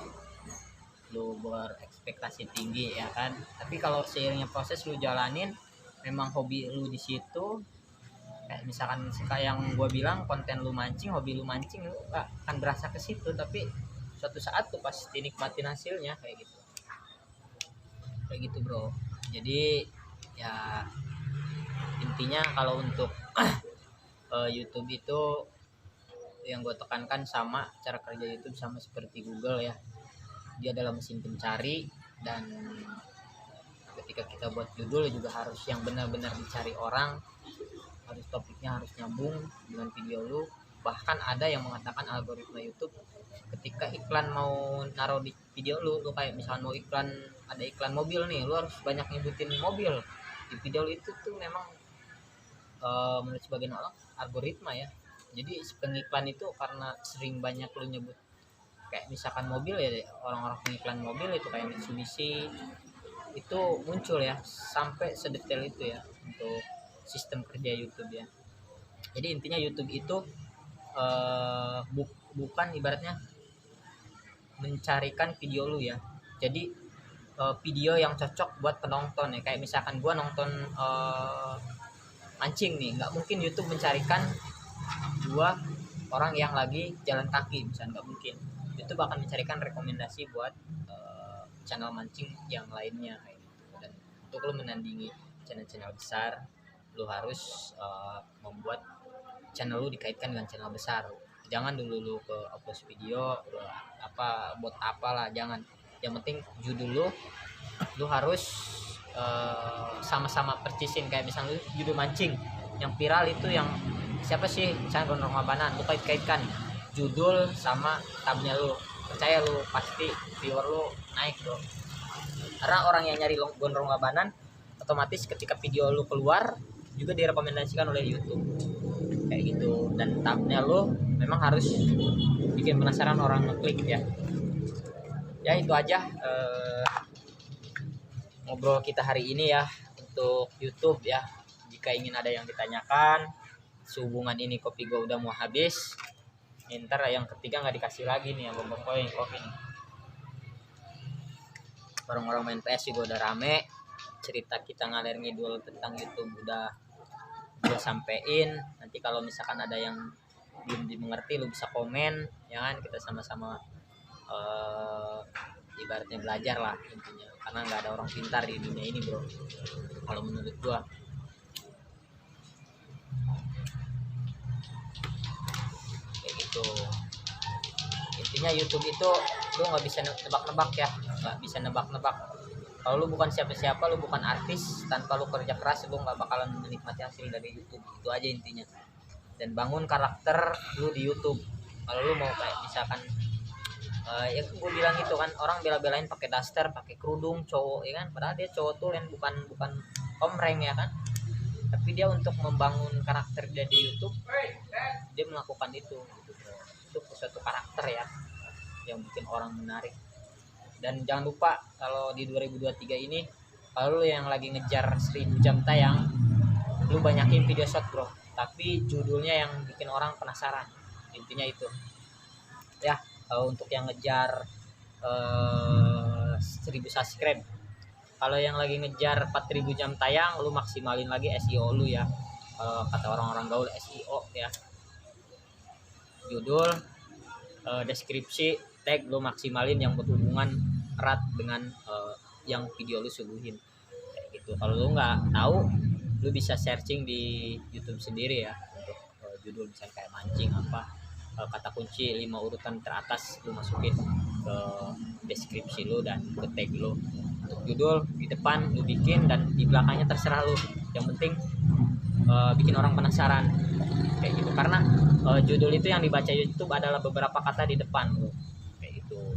Speaker 2: lo berekspektasi tinggi ya kan. Tapi kalau seiringnya proses lo jalanin, memang hobi lo di situ, kayak misalkan kayak yang gue bilang, konten lu mancing, hobi lu mancing, lu gak akan berasa ke situ, tapi suatu saat tuh pasti nikmatin hasilnya kayak gitu bro. Jadi ya intinya kalau untuk YouTube itu yang gue tekankan, sama cara kerja YouTube sama seperti Google ya, dia adalah mesin pencari, dan ketika kita buat judul juga harus yang benar-benar dicari orang, harus topiknya harus nyambung dengan video lu. Bahkan ada yang mengatakan algoritma YouTube ketika iklan mau naruh di video lu kayak misalnya mau iklan, ada iklan mobil nih, lu harus banyak nyebutin mobil di video lu, itu tuh memang menurut sebagian orang algoritma ya. Jadi pengiklan itu karena sering banyak lu nyebut kayak misalkan mobil ya, orang-orang pengiklan mobil itu kayak Mitsubishi itu muncul ya, sampai sedetail itu ya untuk sistem kerja YouTube ya. Jadi intinya YouTube itu bukan ibaratnya mencarikan video lu ya. Jadi video yang cocok buat penonton ya. Kayak misalkan gua nonton mancing nih, nggak mungkin YouTube mencarikan gua orang yang lagi jalan kaki misalnya, nggak mungkin. YouTube akan mencarikan rekomendasi buat channel mancing yang lainnya kayak gitu. Dan untuk lu menandingi channel-channel besar, lu harus membuat channel lu dikaitkan dengan channel besar. Jangan dulu lu ke upload video apa buat apalah, jangan. Yang penting judul lu harus sama-sama percisin. Kayak misalnya lu judul mancing yang viral itu yang siapa sih, misalnya Gondrong Mabanan, lu kaitkan judul sama thumbnail lu, percaya lu pasti viewer lu naik bro. Karena orang yang nyari Gondrong Mabanan otomatis ketika video lu keluar juga direkomendasikan oleh YouTube kayak gitu. Dan thumbnail lu memang harus bikin penasaran orang ngeklik ya. Ya itu aja ngobrol kita hari ini ya untuk YouTube ya. Jika ingin ada yang ditanyakan, sehubungan ini kopi gua udah mau habis, ntar yang ketiga nggak dikasih lagi nih yang kopi nih. Orang-orang main PS juga udah rame, cerita kita ngalir ngidul tentang YouTube udah gue sampein. Nanti kalau misalkan ada yang belum dimengerti, lu bisa komen ya kan, kita sama-sama ibaratnya belajar lah intinya, karena nggak ada orang pintar di dunia ini bro kalau menurut gua kayak gitu. Intinya YouTube itu lu nggak bisa nebak-nebak ya, nggak bisa nebak-nebak. Kalau lu bukan siapa-siapa, lu bukan artis, tanpa lu kerja keras lu nggak bakalan menikmati hasil dari YouTube. Itu aja intinya. Dan bangun karakter lu di YouTube. Kalau lu mau kayak misalkan ya gue bilang gitu kan, orang bela-belain pakai daster, pakai kerudung cowok ya kan, padahal dia cowok tuh yang bukan omreng ya kan, tapi dia untuk membangun karakter dia di YouTube dia melakukan itu gitu bro. Itu suatu karakter ya yang bikin orang menarik. Dan jangan lupa kalau di 2023 ini, kalau lu yang lagi ngejar 1000 jam tayang, lu banyakin video short bro, tapi judulnya yang bikin orang penasaran. Intinya itu ya. Untuk yang ngejar 1000 subscribe, kalau yang lagi ngejar 4000 jam tayang, lu maksimalin lagi SEO lu ya. Kata orang-orang gaul SEO ya, judul, deskripsi, tag lu maksimalin yang berhubungan erat dengan yang video lu suguhin kayak gitu. Kalau lu nggak tahu, lu bisa searching di YouTube sendiri ya untuk judul misalnya kayak mancing apa, kata kunci 5 urutan teratas lu masukin ke deskripsi lu dan ke tag lu. Untuk judul di depan lu bikin, dan di belakangnya terserah lu, yang penting bikin orang penasaran kayak gitu. Karena judul itu yang dibaca YouTube adalah beberapa kata di depan kayak gitu.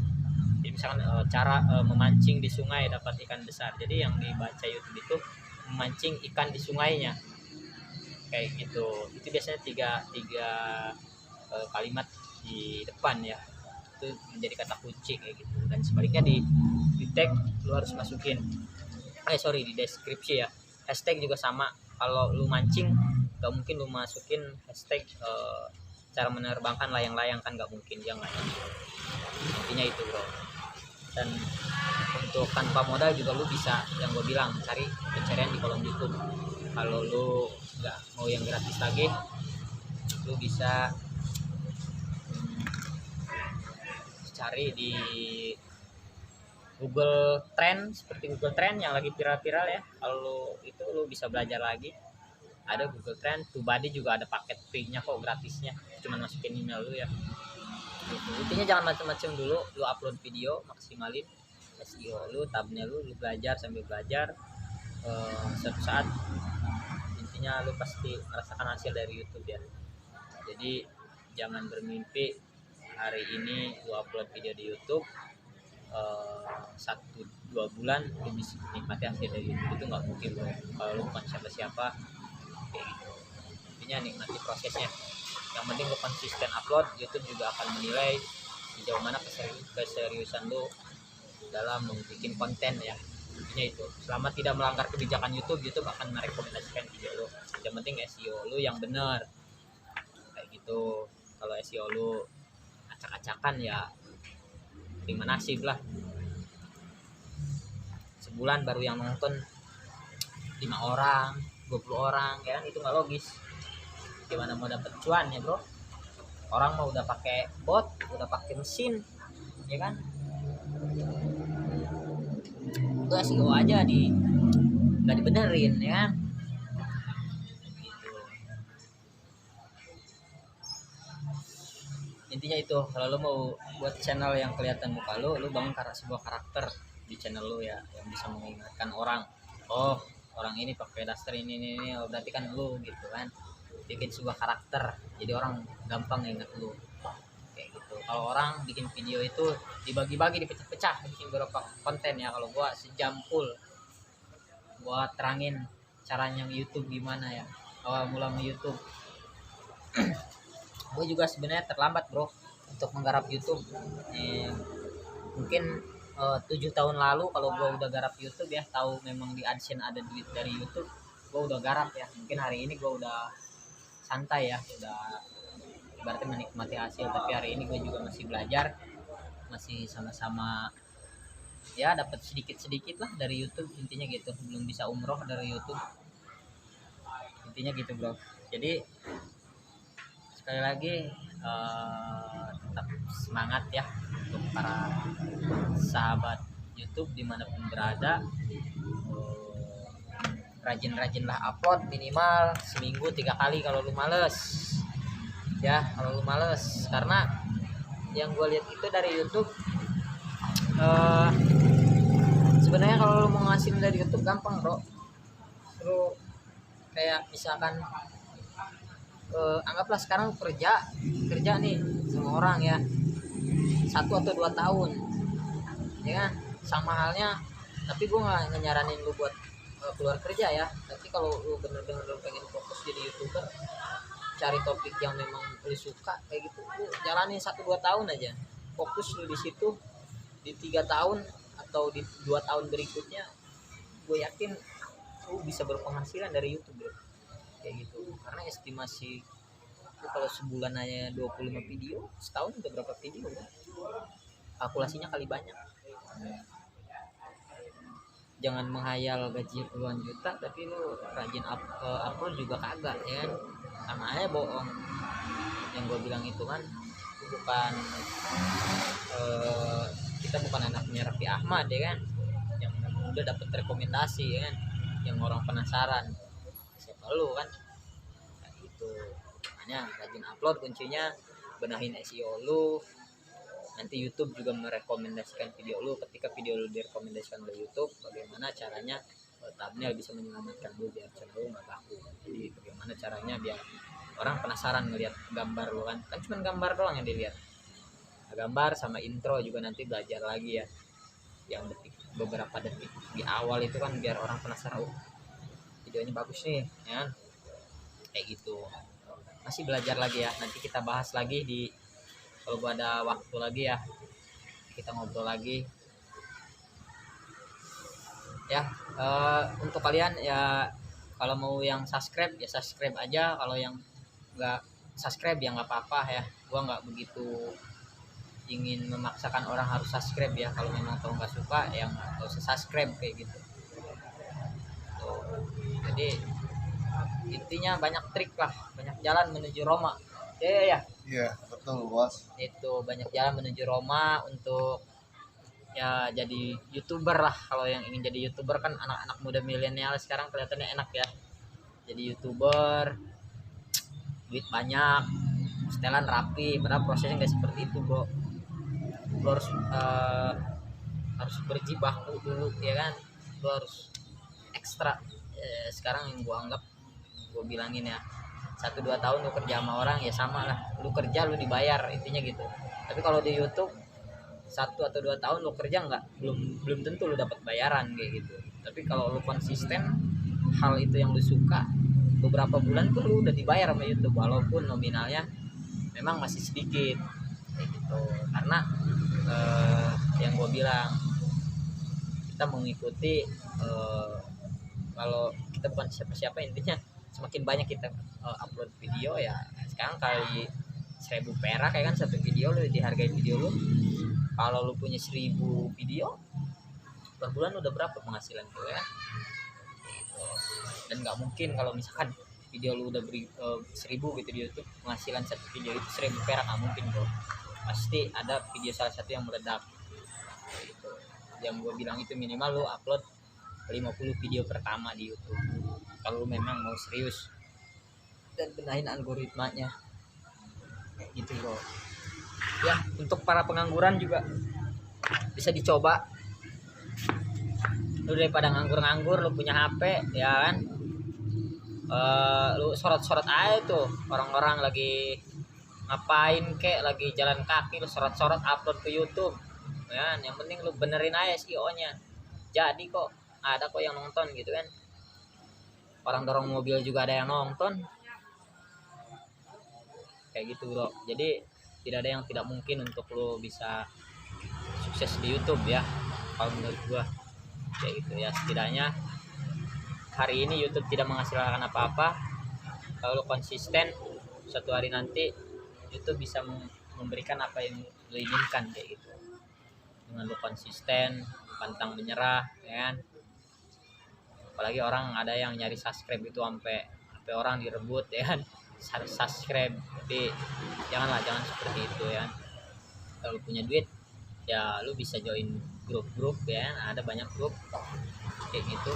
Speaker 2: Jadi misalkan cara memancing di sungai dapat ikan besar, jadi yang dibaca YouTube itu memancing ikan di sungainya kayak gitu. Itu biasanya tiga kalimat di depan ya, itu menjadi kata kunci kayak gitu. Dan sebaliknya di tag lu harus masukin di deskripsi ya. Hashtag juga sama, kalau lu mancing gak mungkin lu masukin hashtag cara menerbangkan layang-layang kan, gak mungkin, jangan. Intinya itu bro. Dan untuk tanpa modal juga lu bisa, yang gue bilang, cari pencarian di kolom YouTube. Kalau lu nggak mau yang gratis lagi, lu bisa cari di Google Trend, seperti Google Trend yang lagi viral-viral ya. Kalau itu lu bisa belajar lagi, ada Google Trend. TubeBuddy juga ada paket free-nya kok, gratisnya, cuman masukin email lu ya gitu. Intinya jangan macam-macam dulu, lu upload video, maksimalin SEO lu, thumbnail lu belajar sambil belajar. Suatu saat intinya lu pasti merasakan hasil dari YouTube ya. Jadi jangan bermimpi hari ini lu upload video di YouTube 1-2 bulan lu bisa menikmati hasil dari YouTube. Itu nggak mungkin bro, kalau lu bukan siapa-siapa kayak gitu. intinya nikmati prosesnya. Yang penting lu konsisten upload, YouTube juga akan menilai sejauh mana keseriusan lu dalam membuat konten ya. Intinya itu, selama tidak melanggar kebijakan YouTube akan merekomendasikan video lu. Yang penting SEO lu yang benar kayak gitu. Kalau SEO lu acak-acakan ya terima nasib lah, sebulan baru yang nonton 5 orang 20 orang ya kan, itu nggak logis. Gimana mau dapet cuan ya bro, orang mau udah pakai bot, udah pakai mesin ya kan, itu SEO aja nggak dibenerin ya kan. Gitu. Intinya itu, kalau lo mau buat channel yang kelihatan muka lo bangun sebuah karakter di channel lo ya, yang bisa mengingatkan orang, oh orang ini pakai daster ini oh, berarti kan lo gitu kan. Bikin sebuah karakter jadi orang gampang ingat lo kayak gitu. Kalau orang bikin video itu dibagi-bagi, dipecah-pecah, bikin beberapa konten ya. Kalau gua sejam full gua terangin caranya YouTube gimana ya, awal mula YouTube. Gue juga sebenarnya terlambat bro untuk menggarap YouTube. Mungkin 7 tahun lalu kalau gue udah garap YouTube ya, tahu memang di AdSense ada duit dari YouTube, gue udah garap ya. Mungkin hari ini gue udah santai ya, udah berarti menikmati hasil. Tapi hari ini gue juga masih belajar, masih sama-sama ya dapat sedikit-sedikit lah dari YouTube. Intinya gitu, belum bisa umroh dari YouTube. Intinya gitu bro. Jadi sekali lagi tetap semangat ya untuk para sahabat YouTube dimanapun berada. Rajin-rajinlah upload, minimal seminggu 3 kali kalau lu males ya, kalau lu males. Karena yang gue lihat itu dari YouTube, sebenarnya kalau lu mau ngasilin dari YouTube gampang bro. Lu kayak misalkan anggaplah sekarang kerja nih sama orang ya 1 atau 2 tahun ya kan, sama halnya. Tapi gue nggak nyaranin lu buat keluar kerja ya. Tapi kalau lu bener-bener pengen fokus jadi YouTuber, cari topik yang memang lu suka kayak gitu, lu jalanin 1-2 tahun aja, fokus lu di situ. Di 3 tahun atau di 2 tahun berikutnya, gue yakin lu bisa berpenghasilan dari YouTube bro. Kayak gitu. Karena estimasi itu kalau sebulan hanya 25 video, setahun udah berapa video kan? Kalkulasinya kali banyak. Jangan menghayal gaji puluhan juta tapi lu rajin upload juga kagak ya kan, sama aja bohong. Yang gue bilang itu kan bukan kita bukan anaknya Raffi Ahmad ya kan, yang udah dapet rekomendasi ya kan, yang orang penasaran siapa lu kan kayak gitu. Makanya rajin upload, kuncinya benahin SEO lu. Nanti YouTube juga merekomendasikan video lu. Ketika video lu direkomendasikan oleh YouTube, bagaimana caranya thumbnail bisa menyelamatkan lu biar channel lu nggak laku. Jadi bagaimana caranya biar orang penasaran ngelihat gambar lu kan cuma gambar doang yang dilihat. Gambar sama intro juga nanti belajar lagi ya, yang beberapa detik di awal itu kan biar orang penasaran, oh videonya bagus nih ya kan? Kayak gitu. Masih belajar lagi ya, nanti kita bahas lagi kalau gua ada waktu lagi ya, kita ngobrol lagi ya. Untuk kalian ya, kalau mau yang subscribe ya subscribe aja, kalau yang nggak subscribe ya nggak apa-apa ya. Gua nggak begitu ingin memaksakan orang harus subscribe ya. Kalau memang kau nggak suka ya nggak usah subscribe kayak gitu. Jadi intinya banyak trik lah, banyak jalan menuju Roma ya.
Speaker 1: Iya, betul bos.
Speaker 2: Itu banyak jalan menuju Roma untuk ya jadi YouTuber lah. Kalau yang ingin jadi YouTuber kan anak-anak muda milenial sekarang kelihatannya enak ya, jadi YouTuber, duit banyak, setelan rapi, padahal prosesnya nggak seperti itu bro. Lo harus berjibaku dulu ya kan, lo harus ekstra. Sekarang yang gua anggap, gua bilangin ya, 1-2 tahun lu kerja sama orang ya sama lah, lu kerja lu dibayar, intinya gitu. Tapi kalau di YouTube 1 atau 2 tahun lu kerja belum tentu lu dapat bayaran kayak gitu. Tapi kalau lu konsisten hal itu yang lu suka, beberapa bulan pun lu udah dibayar sama YouTube walaupun nominalnya memang masih sedikit kayak gitu. Karena yang gue bilang kita mengikuti kalau kita bukan siapa-siapa, intinya semakin banyak kita upload video ya. Sekarang kali 1.000 perak kayak kan satu video lu dihargai video lu. Kalau lu punya 1.000 video per bulan udah berapa penghasilan tuh ya. Dan nggak mungkin kalau misalkan video lu udah beri 1.000 gitu di YouTube, penghasilan satu video itu 1.000 perak, nggak mungkin bro. Pasti ada video salah satu yang meledak gitu. Yang gue bilang itu minimal lu upload 50 video pertama di YouTube kalau lu memang mau serius dan benahin algoritmanya kayak gitu bro ya. Untuk para pengangguran juga bisa dicoba. Lu daripada nganggur-nganggur, lu punya HP ya kan, lu sorot-sorot aja tuh orang-orang lagi ngapain kek, lagi jalan kaki, lu sorot-sorot upload ke YouTube ya kan. Yang penting lu benerin aja SEO-nya, jadi kok ada kok yang nonton gitu kan. Orang dorong mobil juga ada yang nonton kayak gitu bro. Jadi tidak ada yang tidak mungkin untuk lo bisa sukses di YouTube ya, kalau menurut gua kayak gitu ya. Setidaknya hari ini YouTube tidak menghasilkan apa-apa, kalau lo konsisten suatu hari nanti YouTube bisa memberikan apa yang lo inginkan kayak gitu. Dengan lo konsisten, pantang menyerah ya kan. Apalagi orang ada yang nyari subscribe itu sampai orang direbut ya kan, subscribe. Tapi jangan seperti itu ya. Kalau punya duit ya lu bisa join grup-grup ya kan? Ada banyak grup kayak gitu.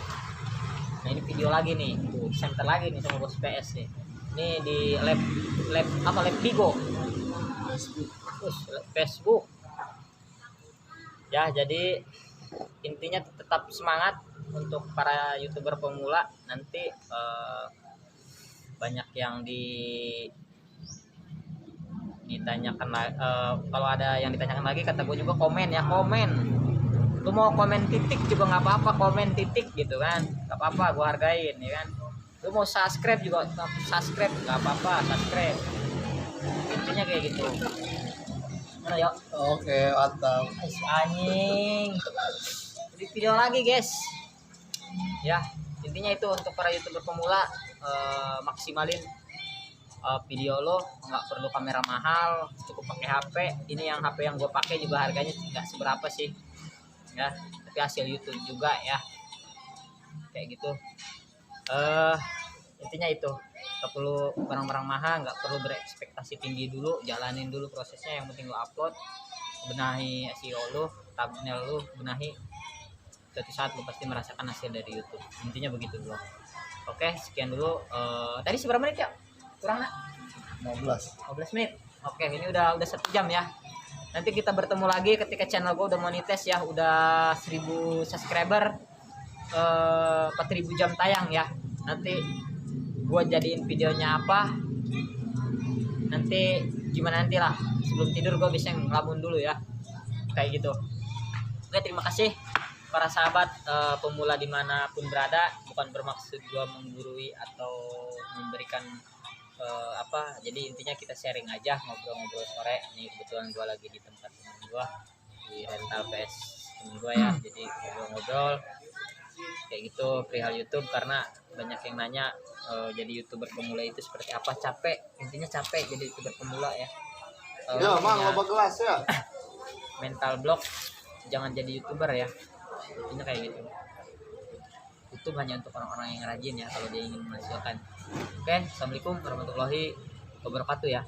Speaker 2: Nah ini video lagi nih, tuh center lagi nih sama bos PS nih. Ini di lab Bigo, Facebook ya. Jadi intinya tetap semangat untuk para YouTuber pemula. Nanti banyak yang ditanyakan kalau ada yang ditanyakan lagi, kata gue juga komen ya, komen. Lu mau komen titik juga nggak apa-apa, komen titik gitu kan, nggak apa-apa, gue hargain ya kan. Lu mau subscribe juga subscribe, nggak apa-apa, subscribe. Intinya kayak gitu. Mana yuk?
Speaker 1: Oke, mantap.
Speaker 2: Anjing. Di video lagi guys ya. Intinya itu untuk para YouTuber pemula, maksimalin video lo, nggak perlu kamera mahal, cukup pakai HP. Ini yang HP yang gue pakai juga harganya nggak seberapa sih ya, tapi hasil YouTube juga ya kayak gitu. Intinya itu, nggak perlu barang-barang mahal, nggak perlu berekspektasi tinggi dulu, jalanin dulu prosesnya. Yang penting lo upload, benahi SEO lo, thumbnail lo, benahi. Suatu saat lo pasti merasakan hasil dari YouTube. Intinya begitu bro. Oke, sekian dulu. Tadi seberapa menit ya? Kurang nak? 15 menit. Oke, ini udah 1 jam ya. Nanti kita bertemu lagi ketika channel gue udah monetize ya, udah 1.000 subscriber, 4.000 jam tayang ya. Nanti gue jadiin videonya apa, nanti gimana nanti lah. Sebelum tidur gue bisa ngelamun dulu ya, kayak gitu. Oke, terima kasih para sahabat pemula dimanapun berada. Bukan bermaksud gue menggurui atau memberikan jadi intinya kita sharing aja, ngobrol-ngobrol sore. Nih kebetulan gue lagi di tempat teman gue, di rental PS temen gue ya. Jadi ngobrol-ngobrol kayak gitu perihal YouTube, karena banyak yang nanya jadi YouTuber pemula itu seperti apa. Capek, intinya capek jadi YouTuber pemula ya.
Speaker 1: Ya mang, loba gelas ya.
Speaker 2: Mental block, jangan jadi YouTuber ya. Intinya kayak gitu. YouTube hanya untuk orang-orang yang rajin ya, kalau dia ingin menghasilkan. Oke, assalamualaikum warahmatullahi wabarakatuh ya.